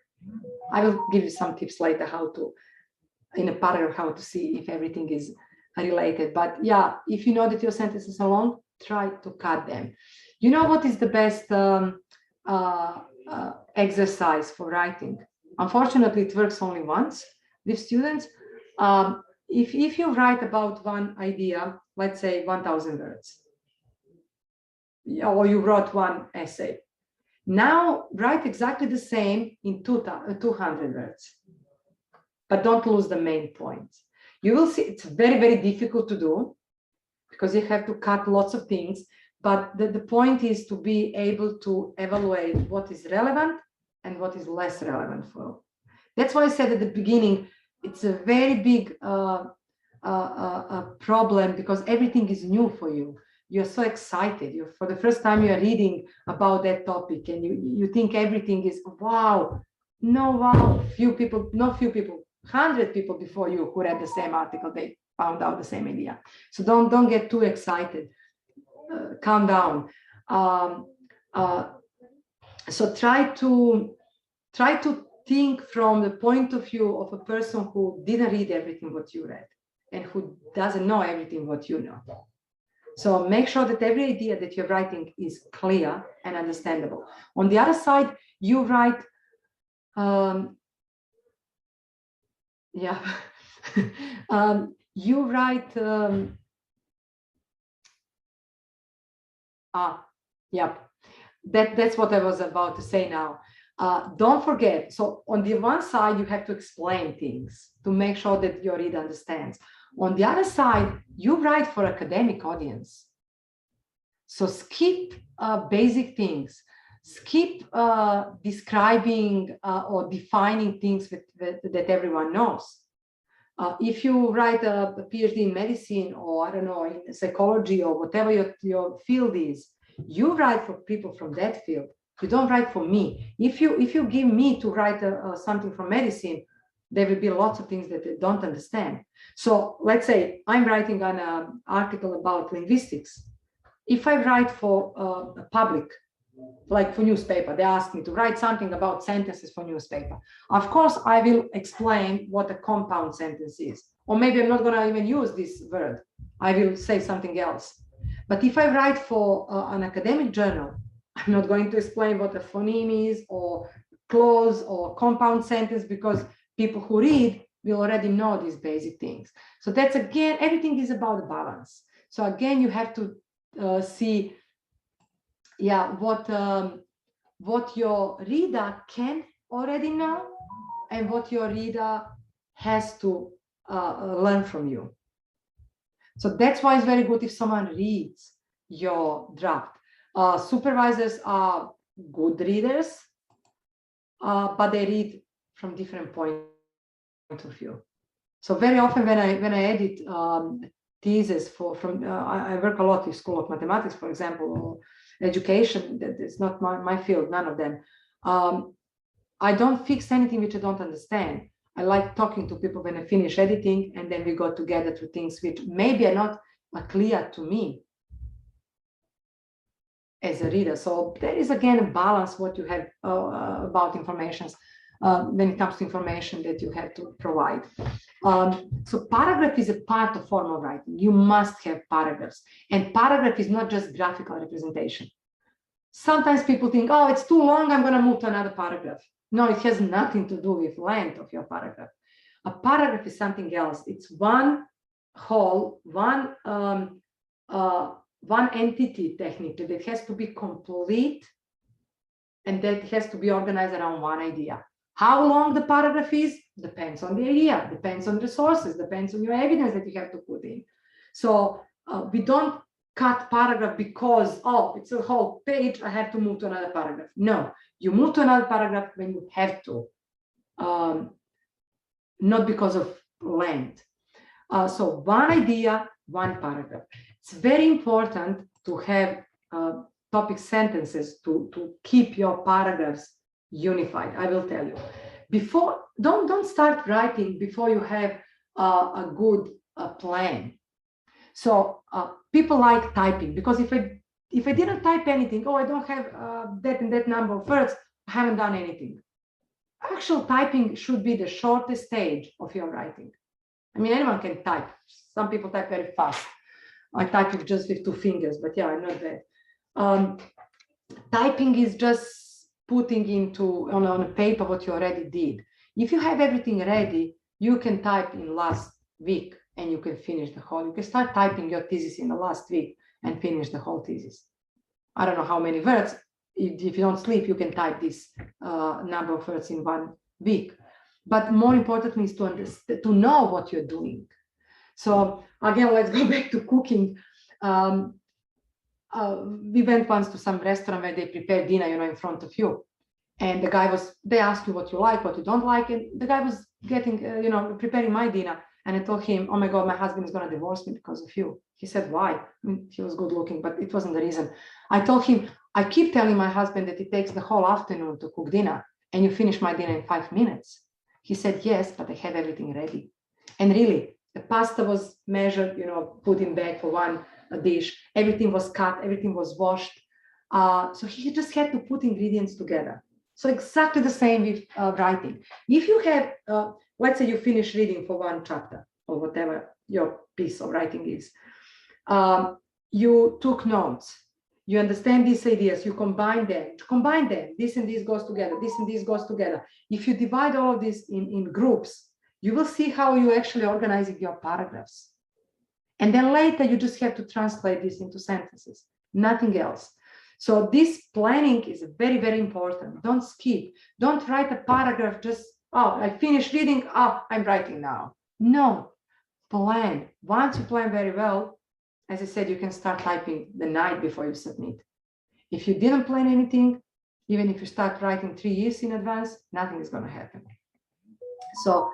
I will give you some tips later in a paragraph, how to see if everything is related. But yeah, if you know that your sentences are long, try to cut them. You know what is the best exercise for writing? Unfortunately, it works only once with students. If you write about one idea, let's say 1,000 words, or you wrote one essay, now write exactly the same in 200 words, but don't lose the main points. You will see it's very, very difficult to do because you have to cut lots of things, but the point is to be able to evaluate what is relevant and what is less relevant for. That's why I said at the beginning, it's a very big problem because everything is new for you. You're so excited. For the first time you're reading about that topic and you think everything is wow. No, wow, few people, 100 people before you who read the same article, they found out the same idea. So don't get too excited. Calm down. So try to think from the point of view of a person who didn't read everything what you read and who doesn't know everything what you know. So make sure that every idea that you're writing is clear and understandable. On the other side, you write, you write, that's what I was about to say now. Don't forget, so on the one side, you have to explain things to make sure that your reader understands. On the other side, you write for academic audience. So skip basic things, skip describing or defining things that everyone knows. If you write a PhD in medicine, or I don't know, in psychology, or whatever your field is, you write for people from that field. You don't write for me. If you give me to write something from medicine, there will be lots of things that they don't understand. So let's say I'm writing an article about linguistics. If I write for a public, like for newspaper, they ask me to write something about sentences for newspaper. Of course, I will explain what a compound sentence is. Or maybe I'm not going to even use this word. I will say something else. But if I write for an academic journal, I'm not going to explain what a phoneme is, or clause, or compound sentence, because people who read will already know these basic things. So that's, again, everything is about balance. So again, you have to see, yeah, what your reader can already know and what your reader has to learn from you. So that's why it's very good if someone reads your draft. Supervisors are good readers, but they read from different point of view. So very often when I edit thesis I work a lot in School of Mathematics, for example, or education. That is not my field, none of them. I don't fix anything which I don't understand. I like talking to people when I finish editing, and then we go together to things which maybe are not clear to me as a reader. So there is, again, a balance what you have about information when it comes to information that you have to provide. So paragraph is a part of formal writing. You must have paragraphs, and paragraph is not just graphical representation. Sometimes people think, oh, it's too long, I'm going to move to another paragraph. No, it has nothing to do with length of your paragraph. A paragraph is something else. It's one whole, one entity technically that has to be complete, and that has to be organized around one idea. How long the paragraph is depends on the idea, depends on resources, depends on your evidence that you have to put in. So we don't cut paragraph because, oh, it's a whole page, I have to move to another paragraph. No, you move to another paragraph when you have to, not because of length. So one idea, one paragraph. It's very important to have topic sentences to keep your paragraphs unified. I will tell you. Before, don't start writing before you have a good plan. So people like typing, because if I didn't type anything, oh, I don't have that and that number of words, I haven't done anything. Actual typing should be the shortest stage of your writing. I mean, anyone can type. Some people type very fast. I type with just with 2 fingers, but yeah, I'm not that. Typing is just putting into on a paper what you already did. If you have everything ready, you can type in last week and you can finish the whole. You can start typing your thesis in the last week and finish the whole thesis. I don't know how many words. If you don't sleep, you can type this number of words in 1 week. But more importantly is to know what you're doing. So again, let's go back to cooking. We went once to some restaurant where they prepare dinner, in front of you. And the guy they asked you what you like, what you don't like. And the guy was getting, preparing my dinner. And I told him, oh my God, my husband is going to divorce me because of you. He said, why? I mean, he was good looking, but it wasn't the reason. I told him, I keep telling my husband that it takes the whole afternoon to cook dinner and you finish my dinner in 5 minutes. He said, yes, but I have everything ready. And really, the pasta was measured, put in bag for one dish. Everything was cut, everything was washed. So he just had to put ingredients together. So exactly the same with writing. If you have, let's say you finish reading for 1 chapter or whatever your piece of writing is, you took notes, you understand these ideas, you combine them, this and this goes together, this and this goes together. If you divide all of this in groups, you will see how you actually organizing your paragraphs. And then later you just have to translate this into sentences, nothing else. So this planning is very, very important. Don't skip. Don't write a paragraph just, oh, I finished reading, oh, I'm writing now. No, plan. Once you plan very well, as I said, you can start typing the night before you submit. If you didn't plan anything, even if you start writing 3 years in advance, nothing is going to happen. So,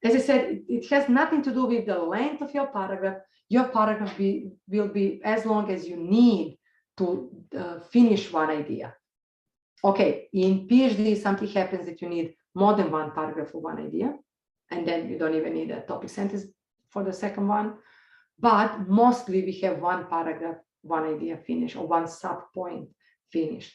as I said, it has nothing to do with the length of your paragraph. Your paragraph will be as long as you need to finish one idea. Okay, in PhD, something happens that you need more than one paragraph for one idea, and then you don't even need a topic sentence for the second one. But mostly we have one paragraph, one idea finished, or one sub-point finished.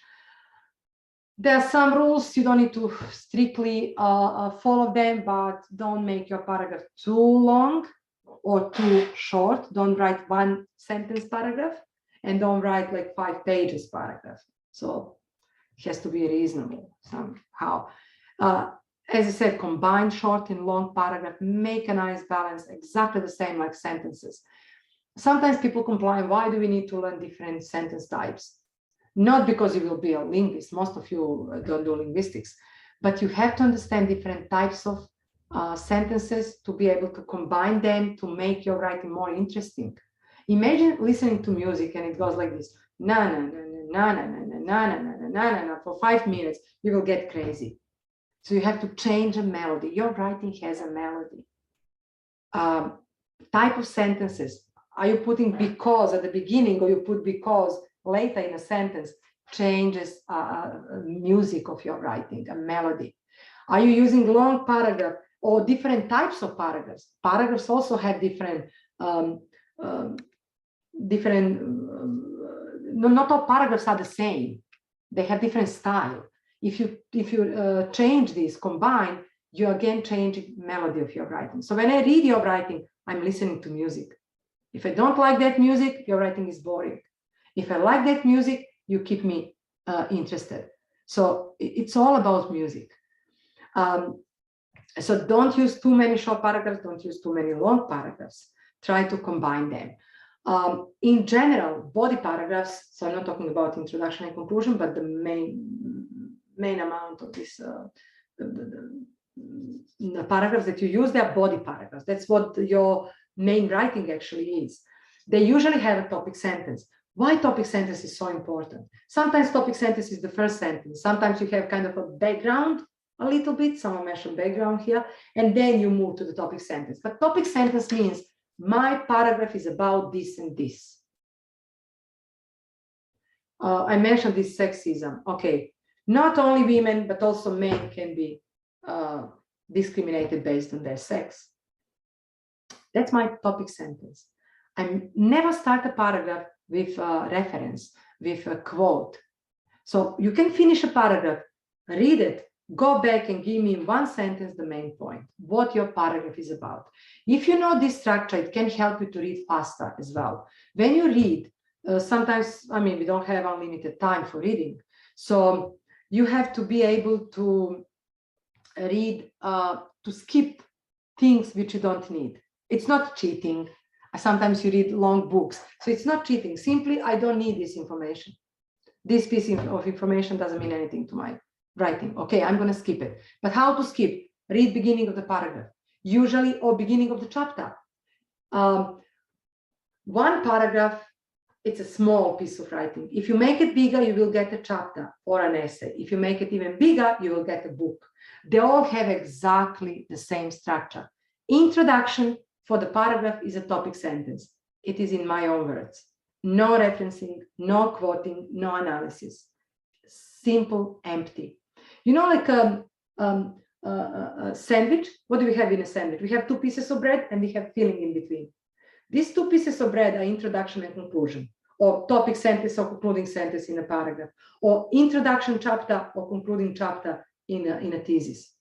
There are some rules, you don't need to strictly follow them, but don't make your paragraph too long or too short. Don't write one sentence paragraph, and don't write like 5 pages paragraph. So it has to be reasonable somehow. As I said, combine short and long paragraph, make a nice balance, exactly the same like sentences. Sometimes people complain, why do we need to learn different sentence types? Not because you will be a linguist, most of you don't do linguistics, but you have to understand different types of sentences to be able to combine them to make your writing more interesting. Imagine listening to music and it goes like this, na na na na na na na na na na na na for 5 minutes, you will get crazy. So you have to change a melody. Your writing has a melody. Type of sentences. Are you putting because at the beginning, or you put because later in a sentence? Changes music of your writing, a melody. Are you using long paragraph or different types of paragraphs? Paragraphs also have different, not all paragraphs are the same. They have different style. If you change this, combine, you again change the melody of your writing. So when I read your writing, I'm listening to music. If I don't like that music, your writing is boring. If I like that music, you keep me interested. So it's all about music. So don't use too many short paragraphs, don't use too many long paragraphs. Try to combine them. In general, body paragraphs, so I'm not talking about introduction and conclusion, but the main amount of this, the paragraphs that you use, they are body paragraphs. That's what your main writing actually is. They usually have a topic sentence. Why topic sentence is so important? Sometimes topic sentence is the first sentence. Sometimes you have kind of a background, a little bit, someone mentioned background here, and then you move to the topic sentence. But topic sentence means my paragraph is about this and this. I mentioned this sexism. Okay, not only women, but also men can be discriminated based on their sex. That's my topic sentence. I never start a paragraph with a reference, with a quote. So you can finish a paragraph, read it, go back and give me in one sentence the main point, what your paragraph is about. If you know this structure, it can help you to read faster as well. When you read, sometimes, I mean, we don't have unlimited time for reading. So you have to be able to read, to skip things which you don't need. It's not cheating. Sometimes you read long books. So it's not cheating. Simply, I don't need this information. This piece of information doesn't mean anything to my writing. Okay, I'm going to skip it. But how to skip? Read beginning of the paragraph, usually, or beginning of the chapter. One paragraph, it's a small piece of writing. If you make it bigger, you will get a chapter or an essay. If you make it even bigger, you will get a book. They all have exactly the same structure. Introduction for the paragraph is a topic sentence. It is in my own words. No referencing, no quoting, no analysis. Simple, empty. You know, like a sandwich. What do we have in a sandwich? We have 2 pieces of bread and we have filling in between. These 2 pieces of bread are introduction and conclusion, or topic sentence or concluding sentence in a paragraph, or introduction chapter or concluding chapter in a thesis.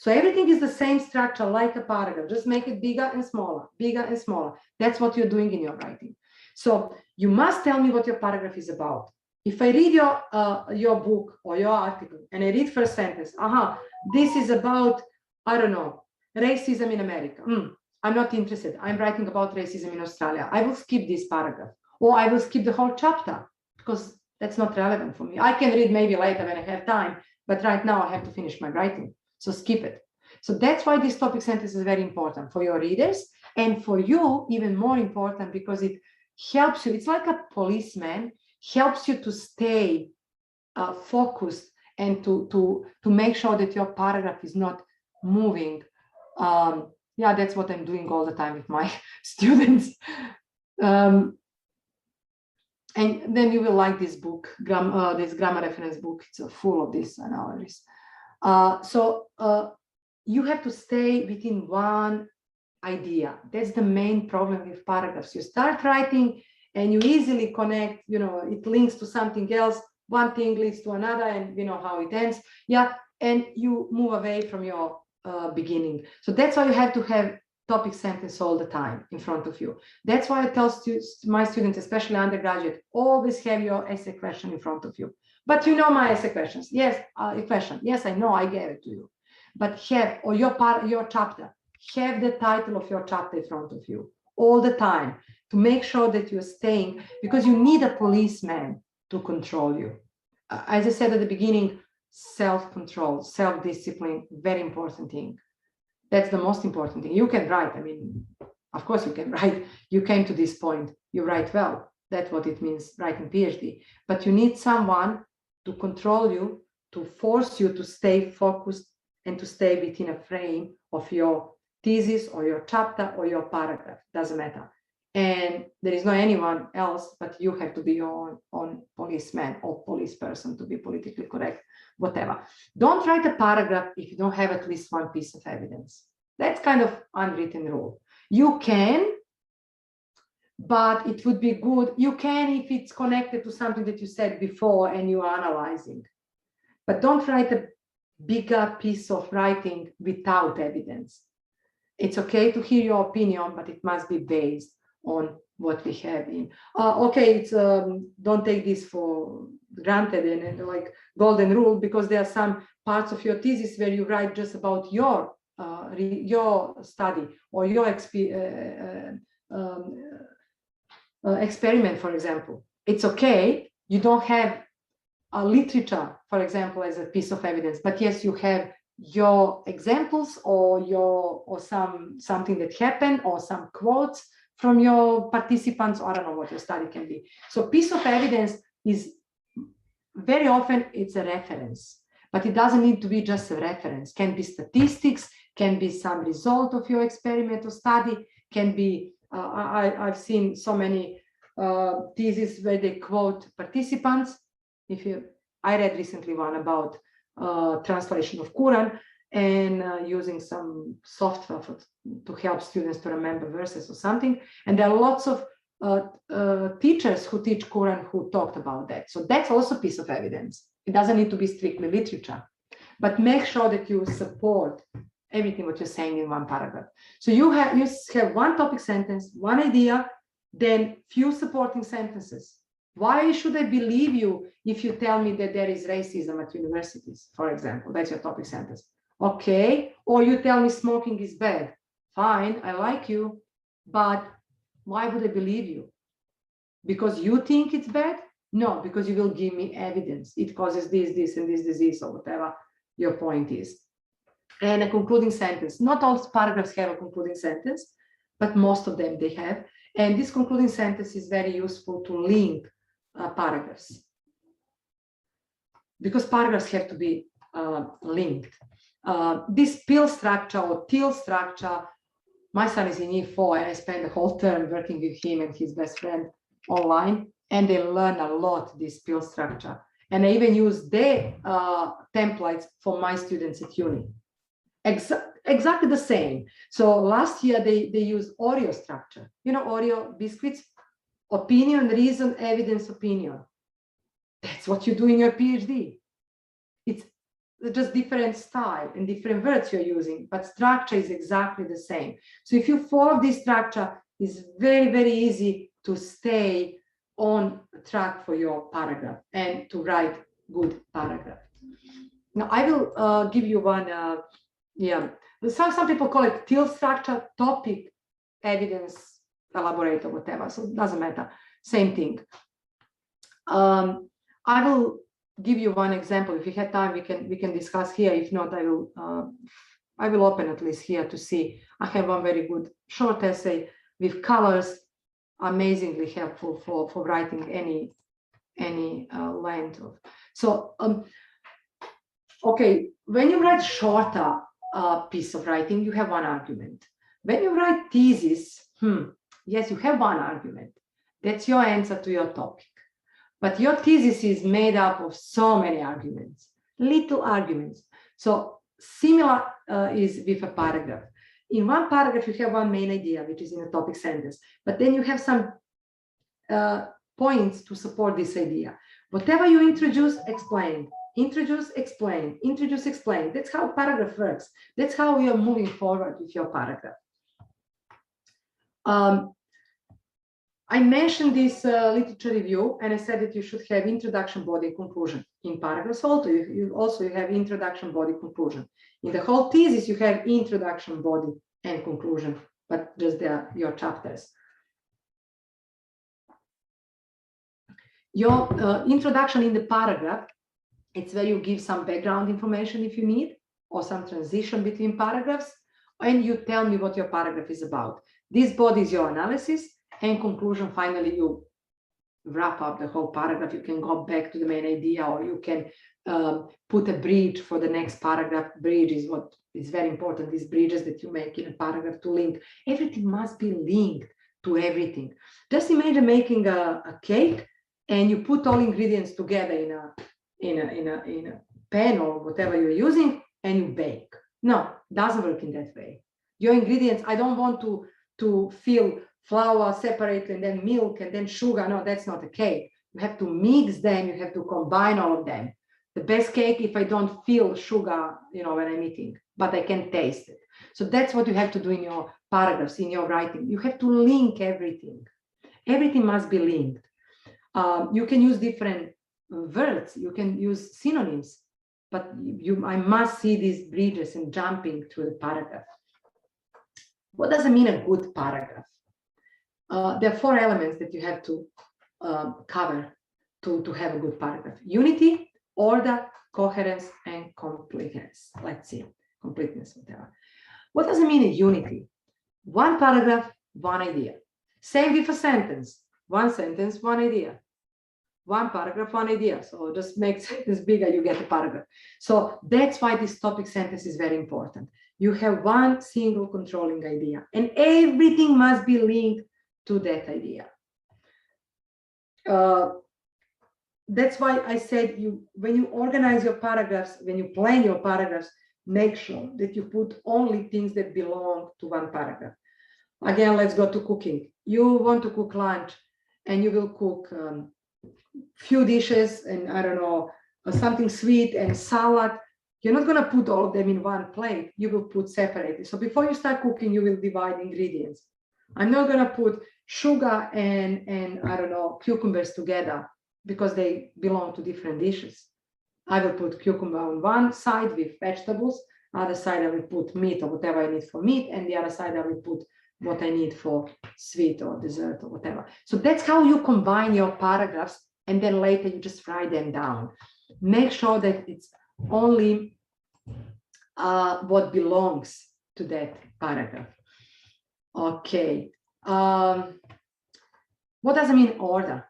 So everything is the same structure like a paragraph. Just make it bigger and smaller, bigger and smaller. That's what you're doing in your writing. So you must tell me what your paragraph is about. If I read your book or your article and I read first sentence, this is about, I don't know, racism in America. I'm not interested. I'm writing about racism in Australia. I will skip this paragraph, or I will skip the whole chapter because That's not relevant for me. I can read maybe later when I have time, but right now I have to finish my writing. So skip it. So that's why this topic sentence is very important for your readers, and for you, even more important, because it helps you. It's like a policeman, helps you to stay focused and to make sure that your paragraph is not moving. Yeah, that's what I'm doing all the time with my students. And then you will like this book, this grammar reference book. It's full of this analysis. You have to stay within one idea. That's the main problem with paragraphs. You start writing and you easily connect, it links to something else. One thing leads to another, and you know how it ends. Yeah, and you move away from your beginning. So that's why you have to have topic sentence all the time in front of you. That's why I tell my students, especially undergraduate, always have your essay question in front of you. But you know my essay questions. Yes, a question. Yes, I know, I gave it to you. But have, or your chapter, have the title of your chapter in front of you all the time to make sure that you're staying, because you need a policeman to control you. As I said at the beginning, self-control, self-discipline, very important thing. That's the most important thing. You can write. I mean, of course you can write. You came to this point. You write well. That's what it means, writing PhD. But you need someone to control you, to force you to stay focused and to stay within a frame of your thesis or your chapter or your paragraph. Doesn't matter. And there is no anyone else, but you have to be your own policeman or police person, to be politically correct, whatever. Don't write a paragraph if you don't have at least one piece of evidence. That's kind of unwritten rule. You can, but it would be good. You can if it's connected to something that you said before and you are analyzing. But don't write a bigger piece of writing without evidence. It's okay to hear your opinion, but it must be based on what we have in. Okay, it's don't take this for granted and like golden rule, because there are some parts of your thesis where you write just about your study or your experiment, for example. It's okay. You don't have a literature, for example, as a piece of evidence, but yes, you have your examples or something that happened or some quotes from your participants, or I don't know what your study can be. So piece of evidence is very often it's a reference, but it doesn't need to be just a reference. Can be statistics, can be some result of your experiment or study, can be, I've seen so many theses where they quote participants. I read recently one about translation of Quran and using some software to help students to remember verses or something. And there are lots of teachers who teach Quran who talked about that. So that's also a piece of evidence. It doesn't need to be strictly literature, but make sure that you support everything what you're saying in one paragraph. So you have one topic sentence, one idea, then few supporting sentences. Why should I believe you if you tell me that there is racism at universities, for example? That's your topic sentence. Okay. Or you tell me smoking is bad. Fine, I like you, but why would I believe you? Because you think it's bad? No, because you will give me evidence. It causes this, and this disease, or whatever your point is. And a concluding sentence. Not all paragraphs have a concluding sentence, but most of them they have. And this concluding sentence is very useful to link paragraphs, because paragraphs have to be linked. This pill structure or till structure, my son is in year 4 and I spent the whole term working with him and his best friend online, and they learn a lot this pill structure. And I even use their templates for my students at uni. Exactly the same. So last year they used Oreo structure. You know, Oreo biscuits, opinion, reason, evidence, opinion. That's what you do in your PhD. It's just different style and different words you're using, but structure is exactly the same. So if you follow this structure, it's very, very easy to stay on track for your paragraph and to write good paragraph. Now I will give you one, some people call it till structure, topic, evidence, elaborate, or whatever. So it doesn't matter, same thing. I will give you one example. If you have time, we can discuss here. If not, I will open at least here to see. I have one very good short essay with colors, amazingly helpful for writing any length of. So okay, when you write shorter piece of writing, you have one argument. When you write thesis, yes, you have one argument. That's your answer to your topic. But your thesis is made up of so many arguments, little arguments. So similar is with a paragraph. In one paragraph, you have one main idea, which is in a topic sentence, but then you have some points to support this idea. Whatever you introduce, explain. Introduce, explain. Introduce, explain. That's how paragraph works. That's how you're moving forward with your paragraph. I mentioned this literature review, and I said that you should have introduction, body, conclusion. In paragraphs also, you have introduction, body, conclusion. In the whole thesis, you have introduction, body, and conclusion, but just your chapters. Your introduction in the paragraph, it's where you give some background information if you need, or some transition between paragraphs, and you tell me what your paragraph is about. This body is your analysis, and conclusion, finally, you wrap up the whole paragraph. You can go back to the main idea, or you can put a bridge for the next paragraph. Bridge is what is very important, these bridges that you make in a paragraph to link. Everything must be linked to everything. Just imagine making a cake, and you put all ingredients together in a pan or whatever you're using, and you bake. No, it doesn't work in that way. Your ingredients, I don't want to fill flour separately and then milk and then sugar. No, that's not a cake. You have to mix them. You have to combine all of them. The best cake if I don't feel sugar, when I'm eating, but I can taste it. So that's what you have to do in your paragraphs, in your writing. You have to link everything. Everything must be linked. You can use different words. You can use synonyms, but I must see these bridges and jumping through the paragraph. What does it mean, a good paragraph? There are 4 elements that you have to cover to have a good paragraph: unity, order, coherence, and completeness. Let's see, completeness, whatever. What does it mean, a unity? One paragraph, one idea. Same with a sentence. One sentence, one idea. One paragraph, one idea. So just make sentence bigger, you get a paragraph. So that's why this topic sentence is very important. You have one single controlling idea, and everything must be linked to that idea. That's why I said when you organize your paragraphs, when you plan your paragraphs, make sure that you put only things that belong to one paragraph. Again, let's go to cooking. You want to cook lunch, and you will cook few dishes, and I don't know, something sweet and salad. You're not going to put all of them in one plate. You will put separately. So before you start cooking, you will divide ingredients. I'm not going to put sugar and I don't know, cucumbers together because they belong to different dishes. I will put cucumber on one side with vegetables. Other side I will put meat or whatever I need for meat, and the other side I will put what I need for sweet or dessert or whatever. So that's how you combine your paragraphs, and then later you just write them down. Make sure that it's only what belongs to that paragraph. Okay. What does it mean, order?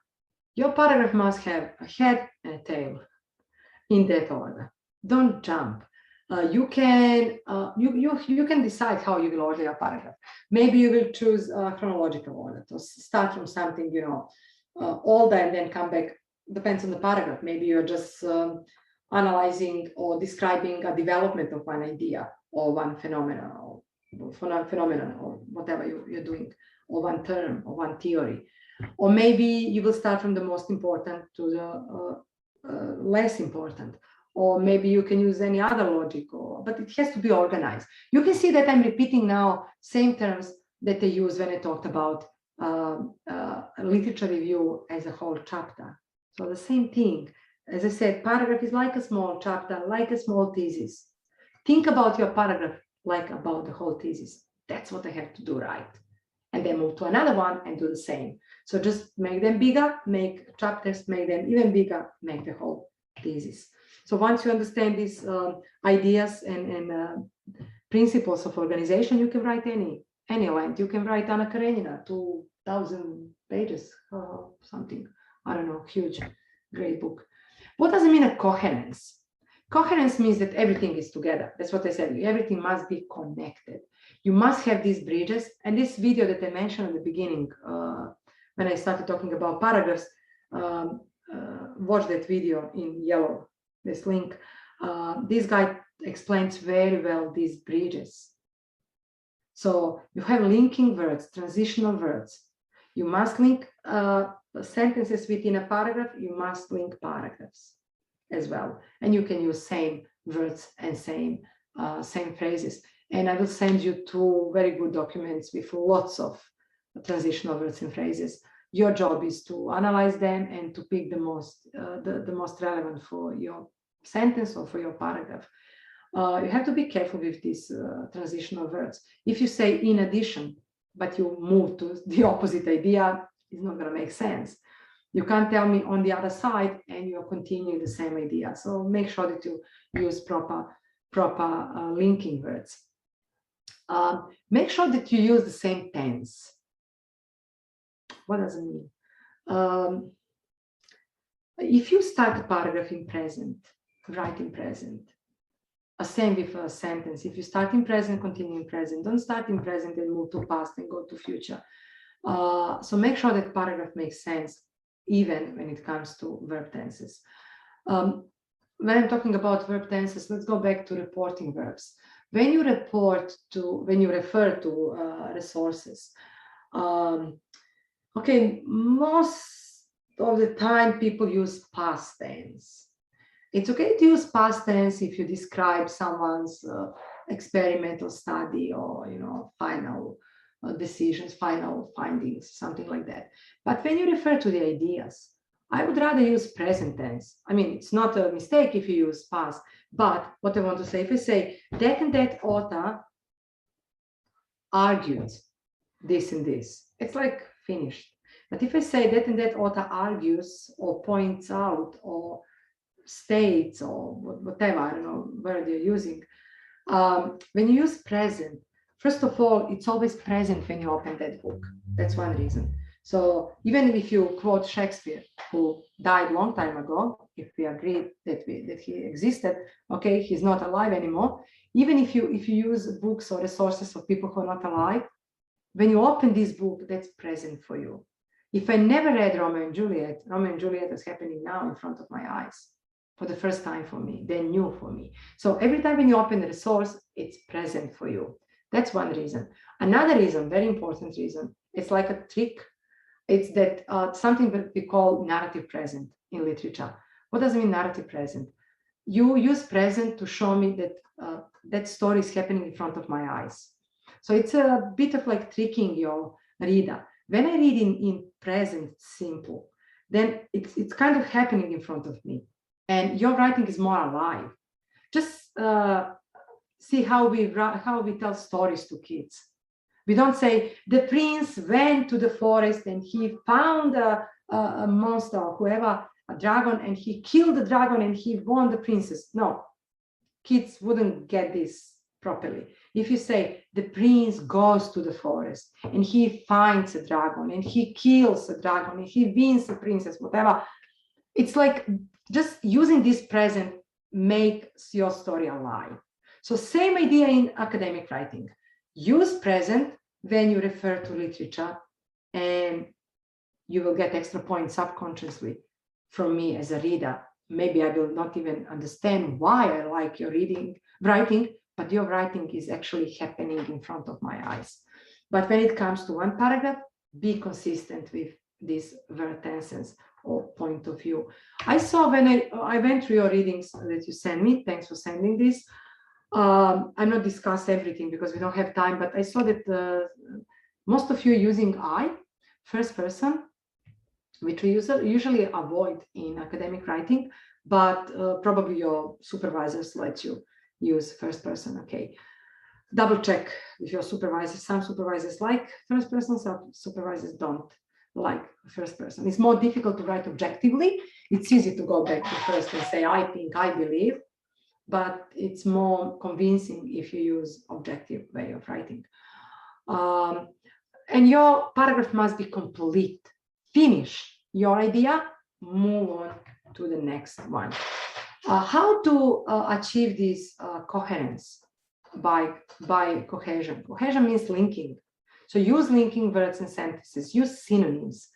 Your paragraph must have a head and a tail in that order. Don't jump. You can decide how you will order your paragraph. Maybe you will choose a chronological order, to start from something older and then come back. Depends on the paragraph. Maybe you're just analyzing or describing a development of one idea or one phenomenon or whatever you're doing, or one term or one theory. Or maybe you will start from the most important to the less important. Or maybe you can use any other logic, but it has to be organized. You can see that I'm repeating now same terms that I used when I talked about literature review as a whole chapter. So the same thing. As I said, paragraph is like a small chapter, like a small thesis. Think about your paragraph like about the whole thesis. That's what I have to do right. and then move to another one and do the same. So just make them bigger, make chapters, make them even bigger, make the whole thesis. So once you understand these ideas and principles of organization, you can write any length. You can write Anna Karenina, 2,000 pages, something. I don't know, huge, great book. What does it mean, a coherence? Coherence means that everything is together. That's what I said. Everything must be connected. You must have these bridges. And this video that I mentioned at the beginning, when I started talking about paragraphs, watch that video in yellow, this link. This guy explains very well these bridges. So you have linking words, transitional words. You must link sentences within a paragraph. You must link paragraphs as well. And you can use same words and same phrases. And I will send you 2 very good documents with lots of transitional words and phrases. Your job is to analyze them and to pick the most relevant for your sentence or for your paragraph. You have to be careful with these transitional words. If you say in addition, but you move to the opposite idea, it's not going to make sense. You can't tell me on the other side and you're continuing the same idea. So make sure that you use proper linking words. Make sure that you use the same tense. What does it mean? If you start a paragraph in present, write in present. Same with a sentence. If you start in present, continue in present. Don't start in present and move to past and go to future. So make sure that paragraph makes sense, even when it comes to verb tenses. When I'm talking about verb tenses, let's go back to reporting verbs. When you refer to resources, okay, most of the time people use past tense. It's okay to use past tense if you describe someone's experimental study or, final decisions, final findings, something like that. But when you refer to the ideas, I would rather use present tense. I mean, it's not a mistake if you use past, but what I want to say, if I say that and that author argued this and this, it's like finished. But if I say that and that author argues or points out or states or whatever, I don't know where they're using. When you use present, first of all, it's always present when you open that book. That's one reason. So even if you quote Shakespeare, who died a long time ago, if we agree that he existed, okay, he's not alive anymore. Even if you use books or resources of people who are not alive, when you open this book, that's present for you. If I never read Romeo and Juliet is happening now in front of my eyes. For the first time for me, they're new for me. So every time when you open the resource, it's present for you. That's one reason. Another reason, very important reason, it's like a trick. It's that something that we call narrative present in literature. What does it mean, narrative present? You use present to show me that that story is happening in front of my eyes. So it's a bit of like tricking your reader. When I read in present simple, then it's kind of happening in front of me. And your writing is more alive. Just see how we tell stories to kids. We don't say the prince went to the forest and he found a monster or whoever, a dragon, and he killed the dragon and he won the princess. No, kids wouldn't get this properly. If you say the prince goes to the forest and he finds a dragon and he kills a dragon and he wins the princess, whatever, it's like just using this present makes your story alive. So same idea in academic writing. Use present when you refer to literature and you will get extra points subconsciously from me as a reader. Maybe I will not even understand why I like your writing, but your writing is actually happening in front of my eyes. But when it comes to one paragraph, be consistent with these verb tenses or point of view. I saw when I went through your readings that you sent me, thanks for sending this. I'm not discuss everything because we don't have time, but I saw that most of you are using I, first person, which we usually avoid in academic writing, but probably your supervisors let you use first person, okay. Double check with your supervisor. Some supervisors like first person, some supervisors don't like first person. It's more difficult to write objectively. It's easy to go back to first and say, I think, I believe, but it's more convincing if you use objective way of writing. And your paragraph must be complete. Finish your idea, move on to the next one. How to achieve this coherence by cohesion? Cohesion means linking. So use linking words and sentences, use synonyms.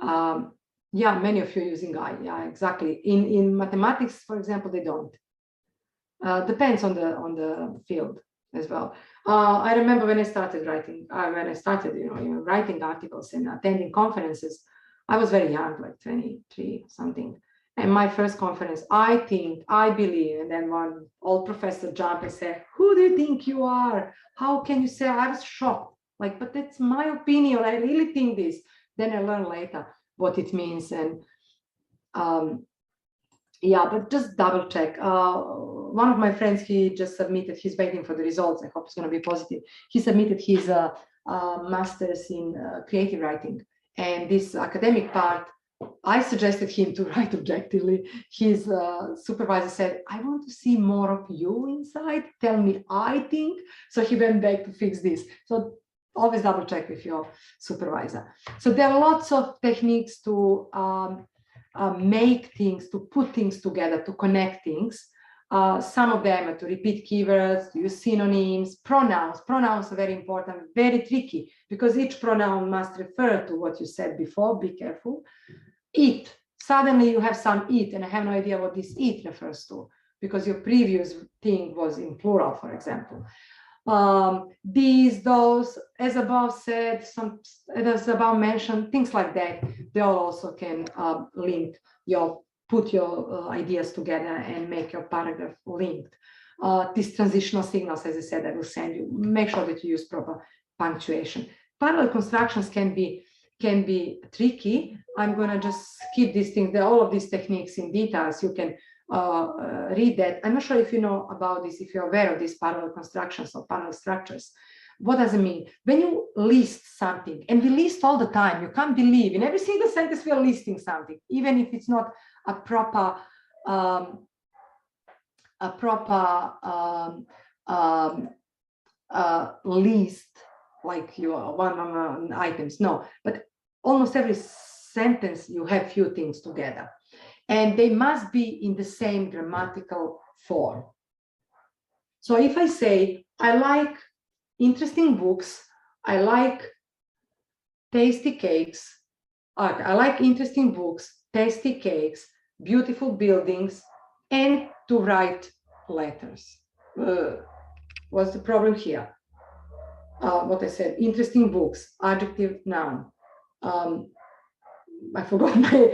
Yeah, many of you are using I, yeah, exactly. In mathematics, for example, they don't. Depends on the field as well. I remember when I started writing, writing articles and attending conferences, I was very young, like 23 something. And my first conference, I think, I believe, and then one old professor jumped and said, who do you think you are? How can you say? I was shocked, like, but that's my opinion. I really think this. Then I learned later what it means. And yeah, but just double check. One of my friends, he just submitted, he's waiting for the results. I hope it's going to be positive. He submitted his master's in creative writing. And this academic part, I suggested him to write objectively. His supervisor said, I want to see more of you inside. Tell me, I think. So he went back to fix this. So always double check with your supervisor. So there are lots of techniques to make things, to put things together, to connect things. Some of them are to repeat keywords, to use synonyms, pronouns. Pronouns are very important, very tricky, because each pronoun must refer to what you said before. Be careful. It. Suddenly you have some it, and I have no idea what this it refers to, because your previous thing was in plural, for example. These, those, as above said, some as above mentioned, things like that. They all also can put your ideas together and make your paragraph linked. These transitional signals, as I said, I will send you. Make sure that you use proper punctuation. Parallel constructions can be tricky. I'm going to just skip these things. All of these techniques in details. You can read that. I'm not sure if you know about this, if you're aware of these parallel constructions or parallel structures. What does it mean? When you list something, and we list all the time, you can't believe in every single sentence we are listing something, even if it's not a proper list, like your one items. No, but almost every sentence you have few things together. And they must be in the same grammatical form. So if I say, I like interesting books, I like tasty cakes, I like interesting books, tasty cakes, beautiful buildings, and to write letters. What's the problem here? What I said, interesting books, adjective, noun. I forgot my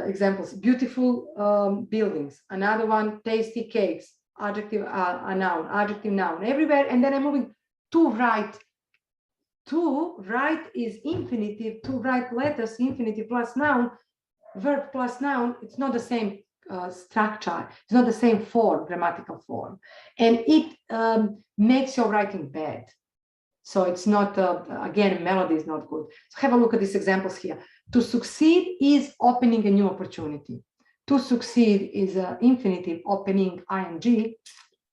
examples. Beautiful buildings. Another one, tasty cakes. Adjective, a noun. Adjective, noun. Everywhere. And then I'm moving to write. To write is infinitive. To write letters, infinitive plus noun. Verb plus noun. It's not the same structure. It's not the same form, grammatical form. And it makes your writing bad. So it's not, again, melody is not good. So have a look at these examples here. To succeed is opening a new opportunity. To succeed is infinitive, opening, ing.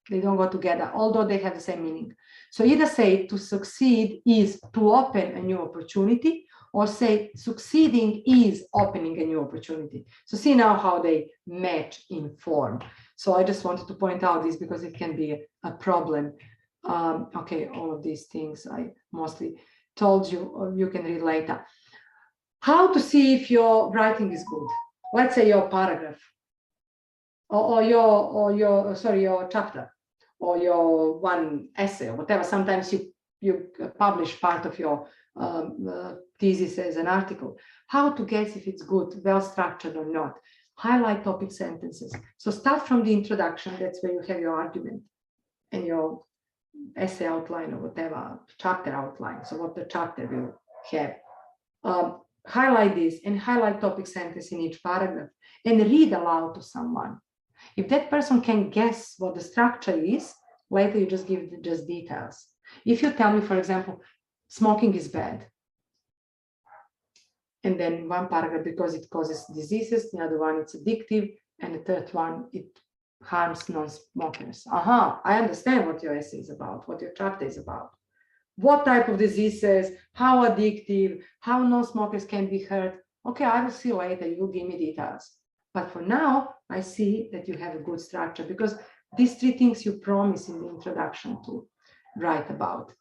They don't go together, although they have the same meaning. So either say to succeed is to open a new opportunity, or say succeeding is opening a new opportunity. So see now how they match in form. So I just wanted to point out this because it can be a problem. Okay, all of these things I mostly told you, or you can read later. How to see if your writing is good? Let's say your paragraph, or your chapter, or your one essay, or whatever. Sometimes you publish part of your thesis as an article. How to guess if it's good, well structured or not? Highlight topic sentences. So start from the introduction. That's where you have your argument and your essay outline or whatever, chapter outline. So what the chapter will have. Highlight this and highlight topic sentence in each paragraph and read aloud to someone. If that person can guess what the structure is, Later, you just give just details. If you tell me, for example, smoking is bad, and then one paragraph because it causes diseases, the other one it's addictive, and the third one it harms non-smokers. I understand what your essay is about, what your chapter is about. What type of diseases, how addictive, how non-smokers can be hurt. Okay, I will see later, you will give me details. But for now, I see that you have a good structure because these three things you promise in the introduction to write about.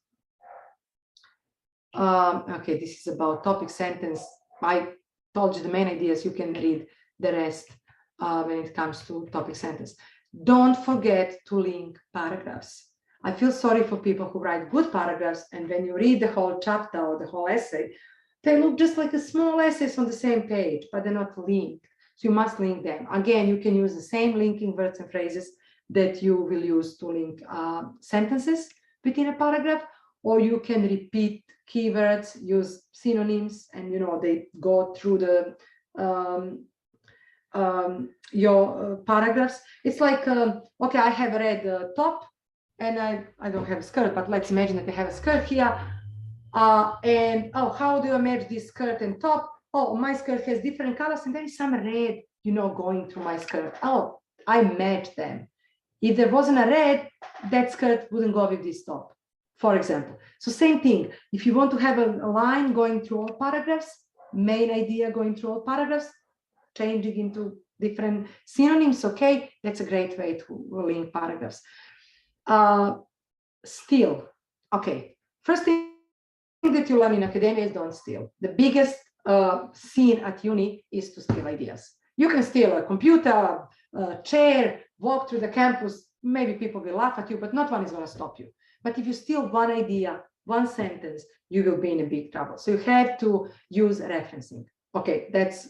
Okay, this is about topic sentence. I told you the main ideas, you can read the rest when it comes to topic sentence. Don't forget to link paragraphs. I feel sorry for people who write good paragraphs, and when you read the whole chapter or the whole essay, they look just like a small essays on the same page, but they're not linked. So you must link them. Again, you can use the same linking words and phrases that you will use to link sentences within a paragraph, or you can repeat keywords, use synonyms, and they go through the your paragraphs. It's like, okay, I have read top, and I don't have a skirt, but let's imagine that I have a skirt here. And how do I match this skirt and top? Oh, my skirt has different colors, and there is some red, going through my skirt. Oh, I match them. If there wasn't a red, that skirt wouldn't go with this top, for example. So same thing. If you want to have a line going through all paragraphs, main idea going through all paragraphs, changing into different synonyms, okay, that's a great way to link paragraphs. Steal. Okay, first thing that you learn in academia is don't steal. The biggest sin at uni is to steal ideas. You can steal a computer, a chair, walk through the campus. Maybe people will laugh at you, but not one is going to stop you. But if you steal one idea, one sentence, you will be in a big trouble. So you have to use referencing. Okay, that's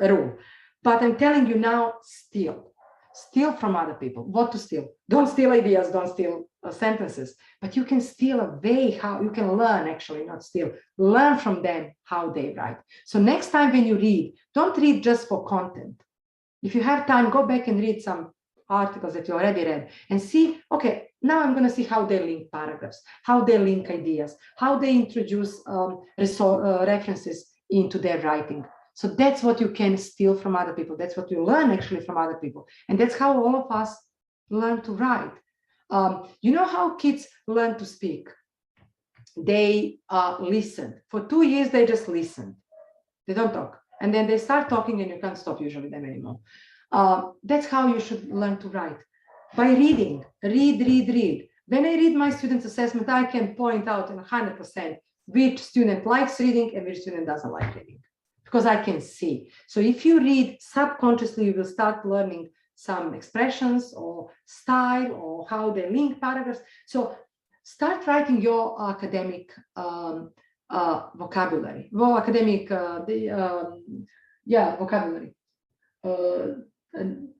a rule. But I'm telling you now, steal. Steal from other people. What to steal? Don't steal ideas, don't steal sentences, but you can steal a way how you can learn, actually, not steal. Learn from them how they write. So next time when you read, don't read just for content. If you have time, go back and read some articles that you already read and see, okay, now I'm going to see how they link paragraphs, how they link ideas, how they introduce references into their writing. So that's what you can steal from other people. That's what you learn actually from other people. And that's how all of us learn to write. You know how kids learn to speak? They listen. For 2 years, they just listen. They don't talk. And then they start talking and you can't stop usually them anymore. That's how you should learn to write. By reading. Read. When I read my students' assessment, I can point out in 100% which student likes reading and which student doesn't like reading. Because I can see. So if you read subconsciously, you will start learning some expressions or style or how they link paragraphs. So start writing your academic vocabulary. Well, academic, vocabulary.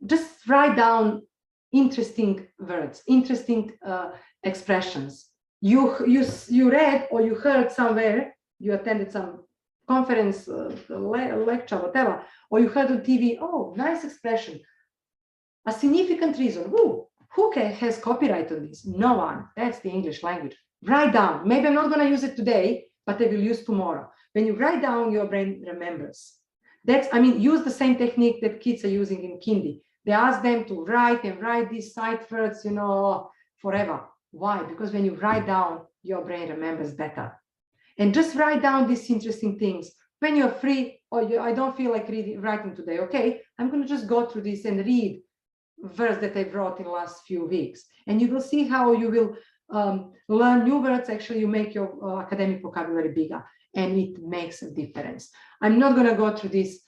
Just write down interesting words, interesting expressions. You read or you heard somewhere, you attended some conference, lecture, whatever, or you heard on TV, oh, nice expression. A significant reason. Who has copyright on this? No one. That's the English language. Write down. Maybe I'm not going to use it today, but I will use tomorrow. When you write down, your brain remembers. Use the same technique that kids are using in kindy. They ask them to write these sight words, forever. Why? Because when you write down, your brain remembers better. And just write down these interesting things. When you're free, I don't feel like writing today, okay, I'm going to just go through this and read words that I wrote in the last few weeks. And you will see how you will learn new words. Actually, you make your academic vocabulary bigger, and it makes a difference. I'm not going to go through these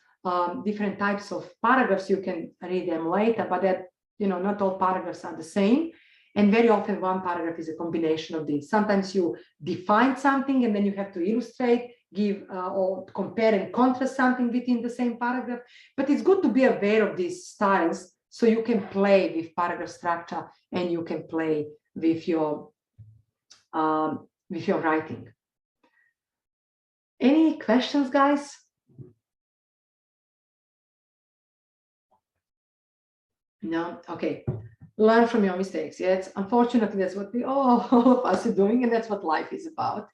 different types of paragraphs. You can read them later, but that, not all paragraphs are the same. And very often one paragraph is a combination of these. Sometimes you define something and then you have to illustrate, give or compare and contrast something within the same paragraph. But it's good to be aware of these styles so you can play with paragraph structure and you can play with your writing. Any questions, guys? No? Okay. learn from your mistakes. Yes, unfortunately, that's what we all of us are doing, and that's what life is about.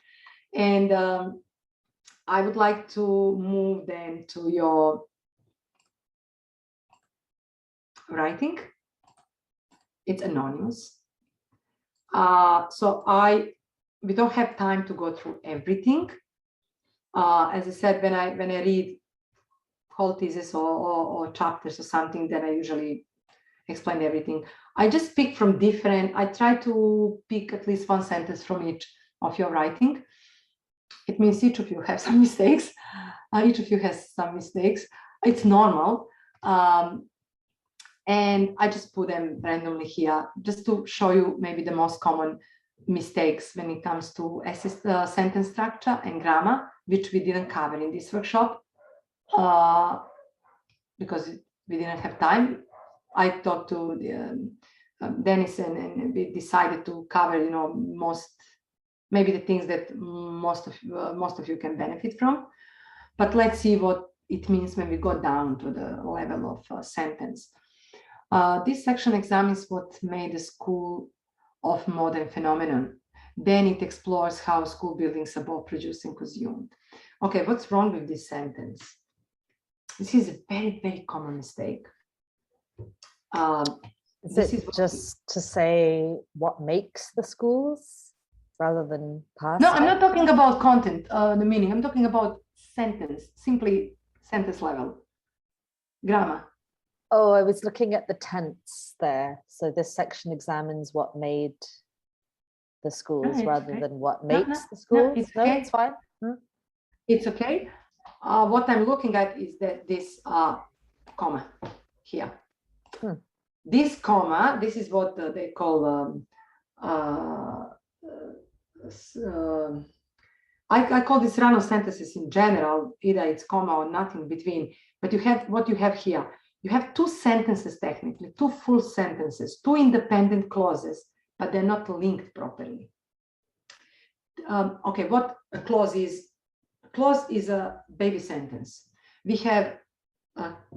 And I would like to move then to your writing. It's anonymous. So we don't have time to go through everything. As I said, when I read whole thesis or chapters or something, then I usually explain everything. I just pick from different, I try to pick at least one sentence from each of your writing. It means each of you have some mistakes. Each of you has some mistakes. It's normal. And I just put them randomly here just to show you maybe the most common mistakes when it comes to sentence structure and grammar, which we didn't cover in this workshop because we didn't have time. I talked to Dennis and we decided to cover, maybe the things that most of you can benefit from. But let's see what it means when we go down to the level of sentence. This section examines what made the school of modern phenomenon. Then it explores how school buildings are both produced and consumed. Okay, what's wrong with this sentence? This is a very, very common mistake. Is it just to say what makes the schools rather than past? No, I'm not talking about content, the meaning. I'm talking about sentence, simply sentence level, grammar. Oh, I was looking at the tense there. So this section examines what made the schools rather than what makes the schools. It's okay. It's fine. It's okay. What I'm looking at is that this comma here. This comma, this is what they call, I call this run of sentences in general, either it's comma or nothing between, but you have what you have here. You have two sentences technically, two full sentences, two independent clauses, but they're not linked properly. Okay, what a clause is? A clause is a baby sentence. We have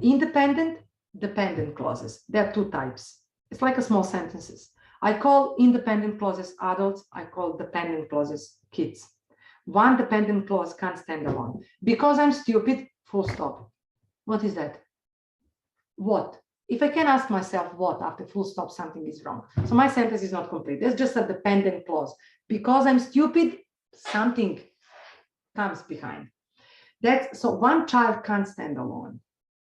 independent, dependent clauses. There are two types. It's like a small sentences. I call independent clauses adults. I call dependent clauses kids. One dependent clause can't stand alone. Because I'm stupid, full stop. What is that? What? If I can ask myself what after full stop, something is wrong. So my sentence is not complete. That's just a dependent clause. Because I'm stupid, something comes behind. So one child can't stand alone.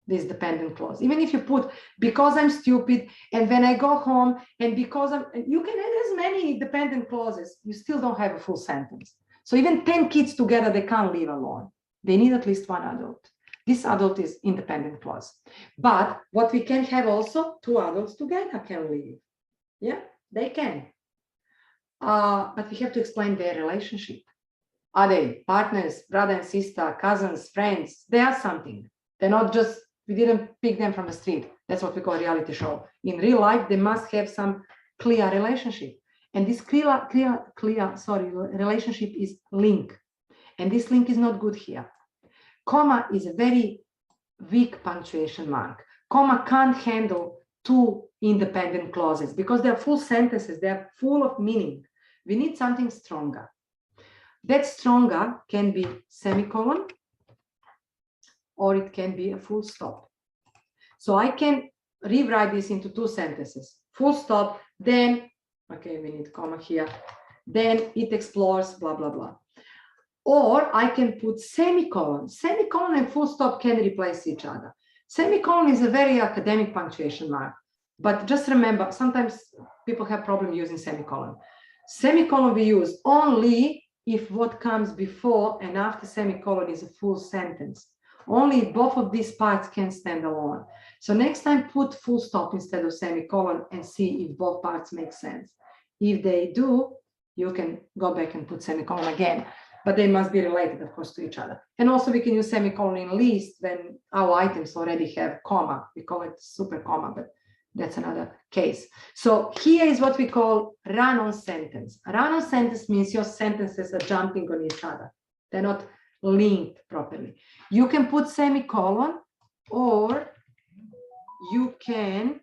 This dependent clause. Even if you put because I'm stupid and when I go home and because you can add as many dependent clauses, you still don't have a full sentence. So even 10 kids together, they can't live alone. They need at least one adult. This adult is independent clause. But what we can have also, two adults together can live. Yeah, they can. But we have to explain their relationship. Are they partners, brother and sister, cousins, friends? They are something. They're not just, we didn't pick them from the street. That's what we call a reality show. In real life, they must have some clear relationship. And this relationship is link. And this link is not good here. Comma is a very weak punctuation mark. Comma can't handle two independent clauses because they're full sentences. They're full of meaning. We need something stronger. That stronger can be semicolon or it can be a full stop. So I can rewrite this into two sentences. Full stop, then, okay, we need comma here. Then it explores, blah, blah, blah. Or I can put semicolon. Semicolon and full stop can replace each other. Semicolon is a very academic punctuation mark. But just remember, sometimes people have problem using semicolon. Semicolon we use only if what comes before and after semicolon is a full sentence. Only both of these parts can stand alone. So next time put full stop instead of semicolon and see if both parts make sense. If they do, you can go back and put semicolon again. But they must be related, of course, to each other. And also we can use semicolon in list when our items already have comma. We call it super comma, but that's another case. So here is what we call run-on sentence. A run-on sentence means your sentences are jumping on each other. They're not linked properly. You can put semicolon or you can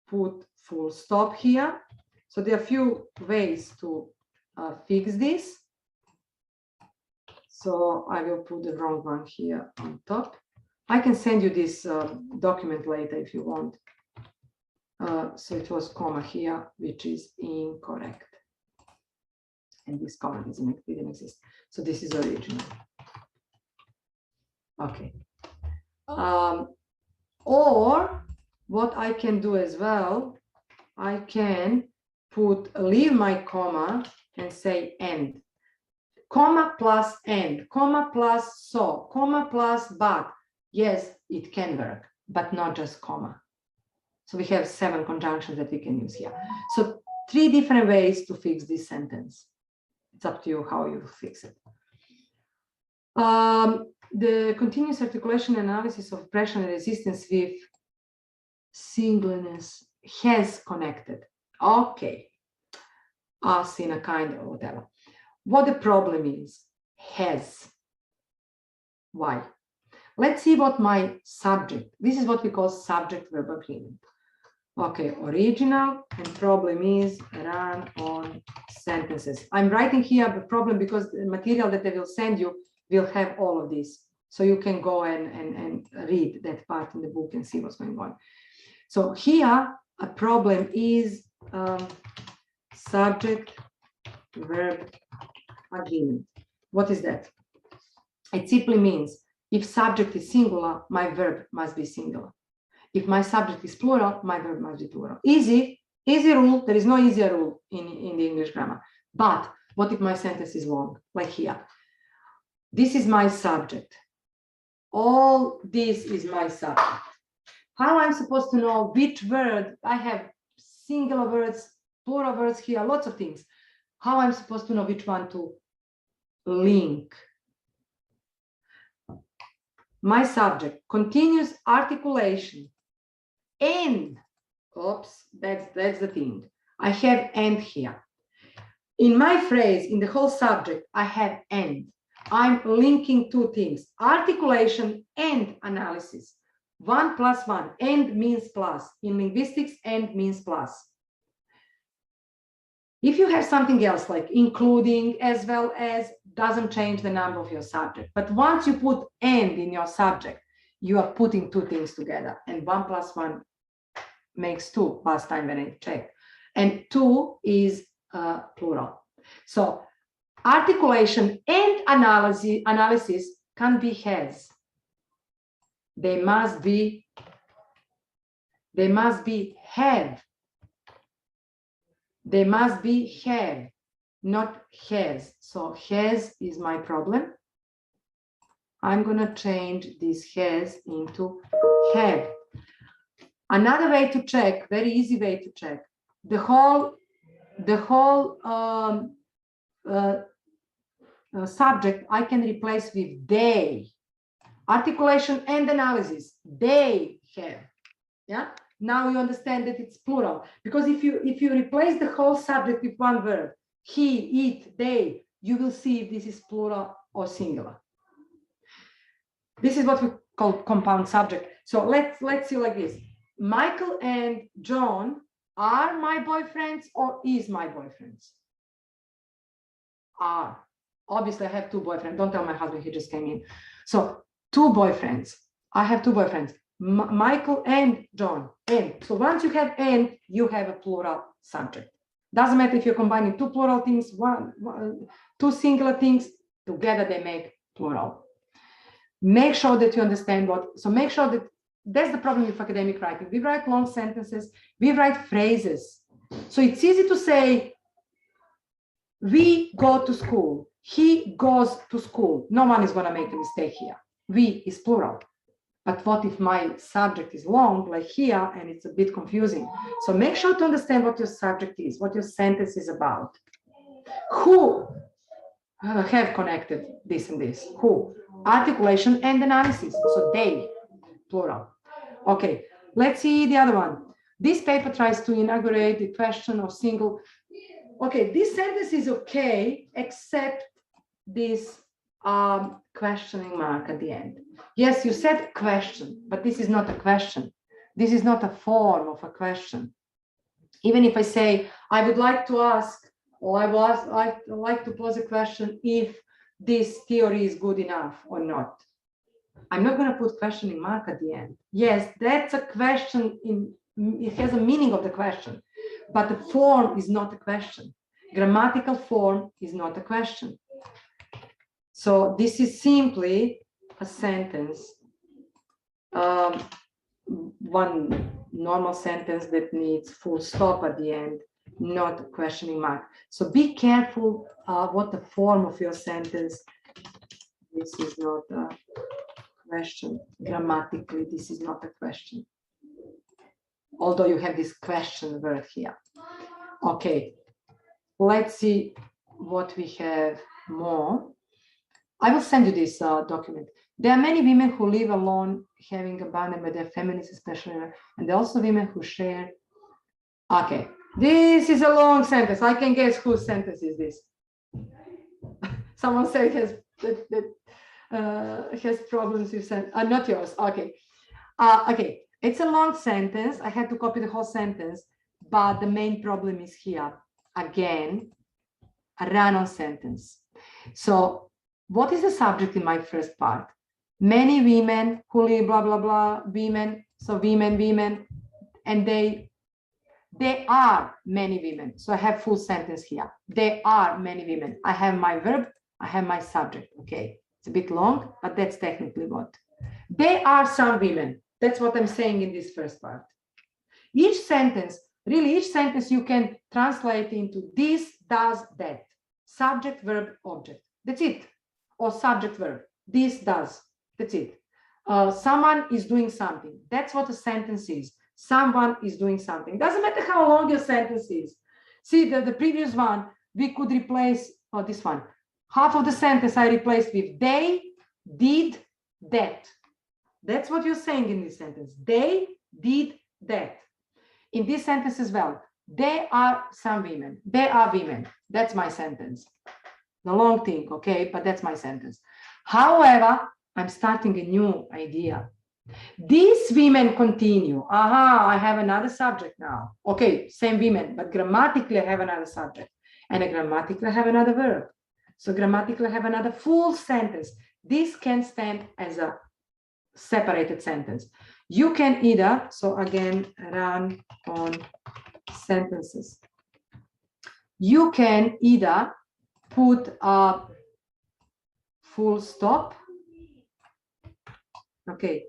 put full stop here. So there are a few ways to fix this. So I will put the wrong one here on top. I can send you this document later if you want. So it was comma here, which is incorrect. And this comma didn't exist. So this is original. Okay. Or what I can do as well, I can leave my comma and say end. Comma plus end, comma plus so, comma plus but. Yes, it can work, but not just comma. So we have 7 conjunctions that we can use here. So 3 different ways to fix this sentence. It's up to you how you fix it. The continuous articulation analysis of pressure and resistance with singleness has connected. Okay. Us in a kind of whatever. What the problem is, has. Why? Let's see what my subject, this is what we call subject-verb agreement. Okay, original, and problem is run on sentences. I'm writing here the problem because the material that I will send you will have all of this. So you can go and read that part in the book and see what's going on. So here, a problem is subject-verb agreement. What is that? It simply means if subject is singular, my verb must be singular. If my subject is plural, my verb must be plural. Easy rule. There is no easier rule in the English grammar. But what if my sentence is long, like here? This is my subject. All this is my subject. How I'm supposed to know which word? I have singular words, plural words here, lots of things. How I'm supposed to know which one to link? My subject, continuous articulation, and, oops, that's the thing. I have and here. In my phrase, in the whole subject, I have and. I'm linking 2 things, articulation and analysis. 1 plus 1, and means plus. In linguistics, and means plus. If you have something else like including as well as, doesn't change the number of your subject. But once you put and in your subject, you are putting 2 things together, and 1 plus 1 makes 2 last time when I checked. And 2 is plural. So articulation and analysis can be has. They must be have. They must be have, not has. So has is my problem. I'm going to change this has into have. Another way to check, very easy way to check, the whole subject I can replace with they. Articulation and analysis, they have. Yeah. Now you understand that it's plural, because if you replace the whole subject with one verb, he, it, they, you will see if this is plural or singular. This is what we call compound subject. So let's see like this. Michael and John are my boyfriends or is my boyfriends? Are. Obviously, I have 2 boyfriends. Don't tell my husband, he just came in. So 2 boyfriends. I have 2 boyfriends. Michael and John. And so once you have and, you have a plural subject. Doesn't matter if you're combining 2 plural things, 2 singular things, together they make plural. Make sure that you understand so make sure that that's the problem with academic writing. We write long sentences, we write phrases. So it's easy to say, we go to school, he goes to school. No one is going to make a mistake here. We is plural. But what if my subject is long, like here, and it's a bit confusing? So make sure to understand what your subject is, what your sentence is about. Who have connected this and this? Who? Articulation and analysis. So they, plural. Okay, let's see the other one. This paper tries to inaugurate the question of single. Okay, this sentence is okay, except this questioning mark at the end. Yes, you said question, but this is not a question. This is not a form of a question. Even if I say, I would like to ask, or I'd like to pose a question if this theory is good enough or not. I'm not going to put questioning mark at the end. Yes, that's a question, it has a meaning of the question, but the form is not a question. Grammatical form is not a question. So this is simply a sentence, one normal sentence that needs full stop at the end, not a questioning mark. So be careful what the form of your sentence. This is not a question. Grammatically, this is not a question. Although you have this question word here. Okay, let's see what we have more. I will send you this document. There are many women who live alone, having abandoned by their families, especially, and there are also women who share. Okay, this is a long sentence. I can guess whose sentence is this. Someone said has problems with sentence. Not yours. Okay. Okay, it's a long sentence. I had to copy the whole sentence, but the main problem is here. Again, a run-on sentence. So what is the subject in my first part? Many women who live, blah, blah, blah, women. So women, and they are many women. So I have full sentence here. They are many women. I have my verb, I have my subject. Okay, it's a bit long, but that's technically what. They are some women. That's what I'm saying in this first part. Each sentence you can translate into this, does, that. Subject, verb, object. That's it. Or subject, verb. This, does. That's it. Someone is doing something. That's what a sentence is. Someone is doing something. Doesn't matter how long your sentence is. See, the previous one, we could replace, this one. Half of the sentence I replaced with they, did, that. That's what you're saying in this sentence. They did that. In this sentence as well, they are some women. They are women. That's my sentence. The long thing, okay, but that's my sentence. However, I'm starting a new idea. These women continue. Aha, I have another subject now. Okay, same women, but grammatically I have another subject. And grammatically I have another verb. So grammatically I have another full sentence. This can stand as a separated sentence. You can either, so again, run on sentences. You can either put a full stop. Okay,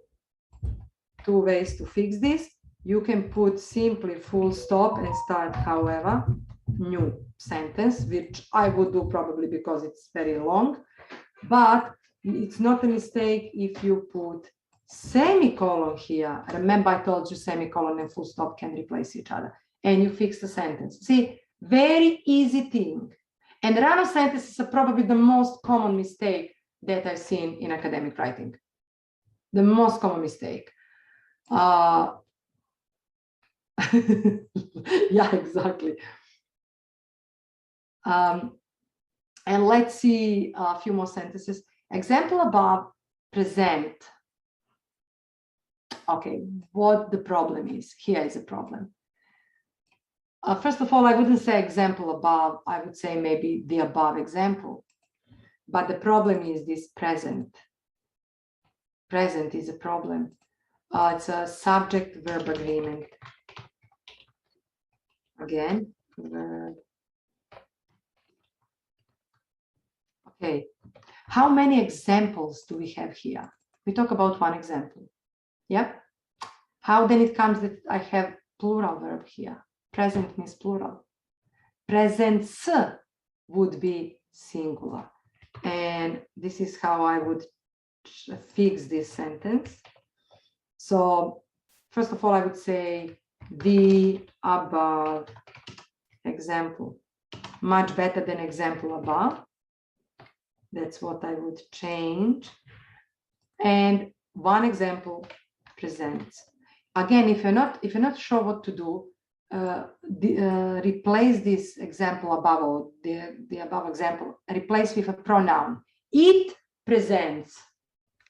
two ways to fix this. You can put simply full stop and start, however, new sentence, which I would do probably because it's very long, but it's not a mistake if you put semicolon here. Remember, I told you semicolon and full stop can replace each other, and you fix the sentence. See, very easy thing. And run-on sentences are probably the most common mistake that I've seen in academic writing. The most common mistake. Yeah, exactly. And let's see a few more sentences. Example above, present. Okay, what the problem is. Here is a problem. First of all, I wouldn't say example above. I would say maybe the above example. But the problem is this present. Present is a problem. It's a subject-verb agreement. Again, verb. Okay, how many examples do we have here? We talk about one example. Yeah. How then it comes that I have plural verb here? Present means plural. Presents would be singular. And this is how I would fix this sentence. So first of all, I would say the above example. Much better than example above. That's what I would change. And one example presents. Again, if you're not sure what to do, replace this example above, or the above example, replace with a pronoun. It presents.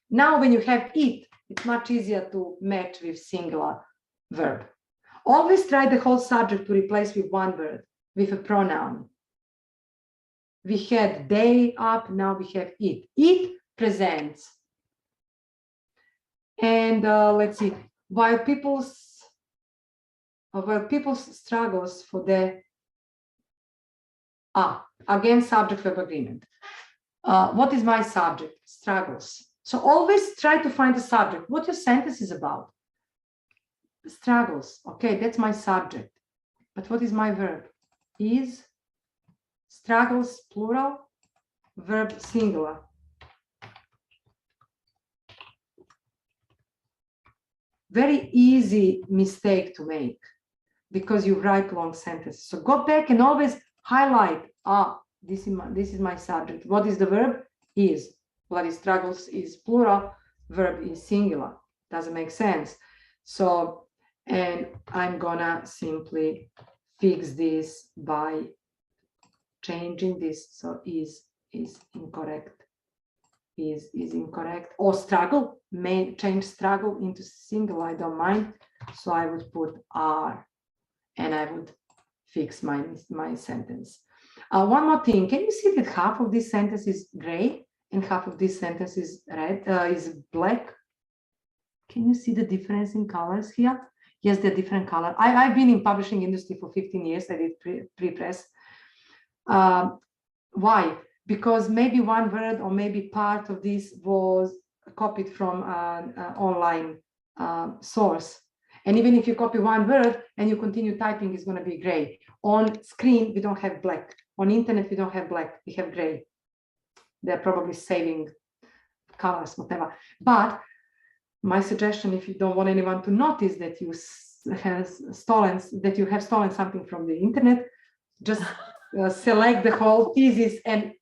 Now when you have it, it's much easier to match with singular verb. Always try the whole subject to replace with one word, with a pronoun. We had they up, now we have it. It presents. And let's see, while people struggles for the again subject verb agreement. What is my subject? Struggles. So always try to find the subject. What your sentence is about? Struggles. Okay, that's my subject. But what is my verb? Is struggles plural, verb singular. Very easy mistake to make because you write long sentences. So go back and always highlight, this is my subject. What is the verb? Is. Bloody struggles is plural, verb is singular. Doesn't make sense. So, and I'm gonna simply fix this by changing this. So is incorrect. Is incorrect. Or struggle, may change struggle into singular, I don't mind. So I would put are and I would fix my sentence. One more thing, can you see that half of this sentence is gray and half of this sentence is red, is black? Can you see the difference in colors here? Yes, they're different color. I've been in publishing industry for 15 years. I did pre-press. Why? Because maybe one word or maybe part of this was copied from an online source. And even if you copy one word and you continue typing, it's going to be gray. On screen, we don't have black. On internet, we don't have black. We have gray. They're probably saving colors, whatever. But my suggestion, if you don't want anyone to notice that you have stolen something from the internet, just select the whole thesis and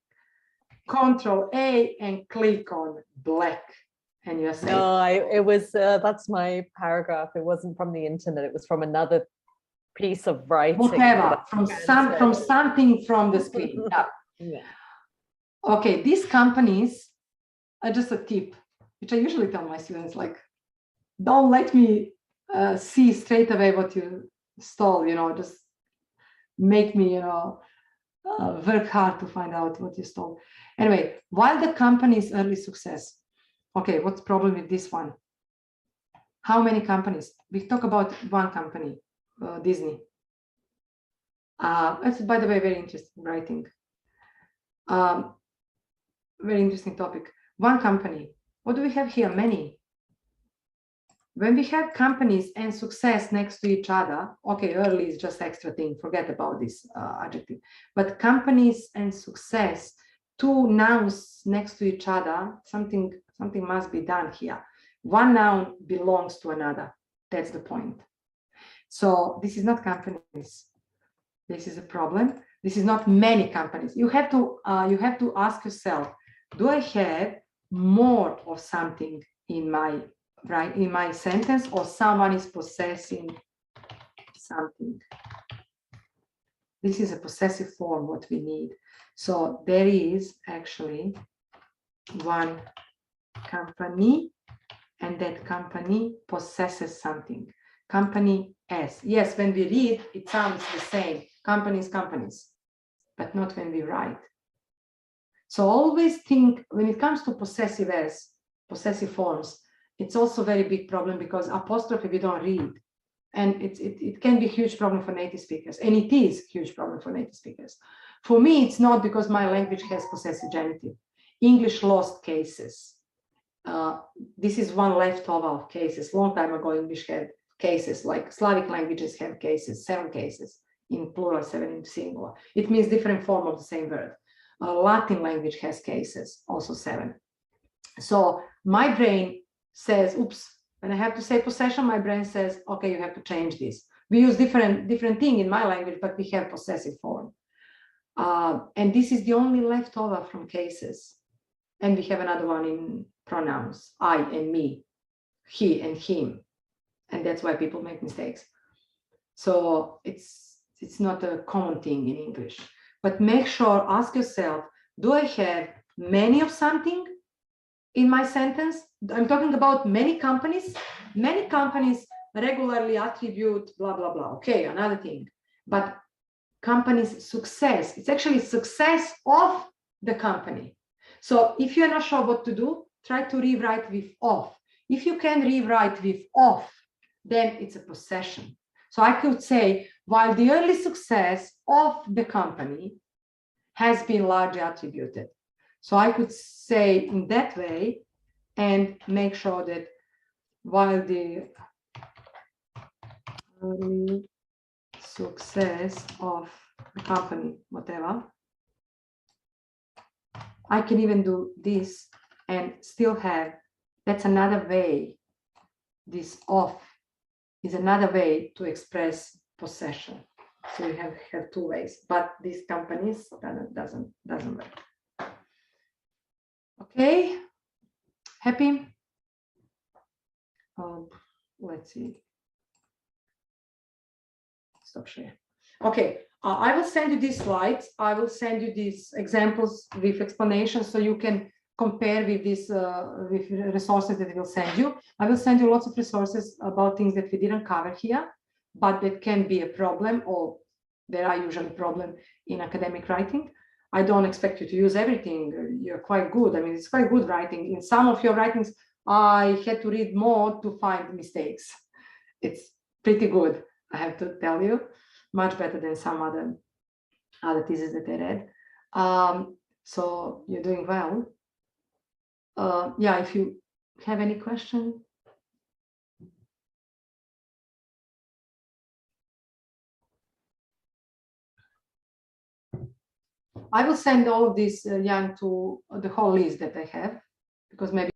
Control A and click on black, and you're safe. No, it was that's my paragraph. It wasn't from the internet. It was from another piece of writing. Whatever, from something from the screen. Yeah. Okay, these companies are just a tip, which I usually tell my students, like, don't let me see straight away what you stole. Just make me, work hard to find out what you stole. Anyway, while the company's early success, okay, what's the problem with this one? How many companies? We talk about one company, Disney. That's, by the way, very interesting writing. Very interesting topic. One company. What do we have here? Many. When we have companies and success next to each other, okay, early is just extra thing. Forget about this adjective. But companies and success, two nouns next to each other, something must be done here. One noun belongs to another. That's the point. So this is not companies. This is a problem. This is not many companies. You have to ask yourself, do I have more of something in my sentence, or someone is possessing something? This is a possessive form, what we need. So there is actually one company, and that company possesses something. Company S. Yes, when we read, it sounds the same. Companies, but not when we write. So always think, when it comes to possessive S, possessive forms, it's also a very big problem because apostrophe we don't read. And it can be a huge problem for native speakers. And it is a huge problem for native speakers. For me, it's not because my language has possessive genitive. English lost cases. This is one leftover of cases. Long time ago, English had cases, like Slavic languages have cases, 7 cases in plural, 7 in singular. It means different form of the same word. Latin language has cases, also 7. So my brain says, oops, when I have to say possession, my brain says, okay, you have to change this. We use different thing in my language, but we have possessive form. And this is the only leftover from cases. And we have another one in pronouns, I and me, he and him. And that's why people make mistakes. So it's not a common thing in English. But make sure, ask yourself, do I have many of something in my sentence? I'm talking about many companies regularly attribute blah, blah, blah. Okay, another thing. But company's success, it's actually success of the company. So if you're not sure what to do, try to rewrite with of. If you can rewrite with of, then it's a possession. So I could say, while the early success of the company has been largely attributed. So I could say in that way and make sure that while the early success of the company, whatever, I can even do this and still have, that's another way, this of is another way to express possession. So you have two ways, but these companies doesn't work. Okay, happy? Let's see. Stop share. Okay, I will send you these slides. I will send you these examples with explanations so you can compare with these with resources that I will send you. I will send you lots of resources about things that we didn't cover here, but that can be a problem, or there are usually problems in academic writing. I don't expect you to use everything. You're quite good. I mean, it's quite good writing. In some of your writings, I had to read more to find mistakes. It's pretty good, I have to tell you, much better than some other theses that I read. So you're doing well. Yeah, if you have any question. I will send all of this, Jan, to the whole list that I have, because maybe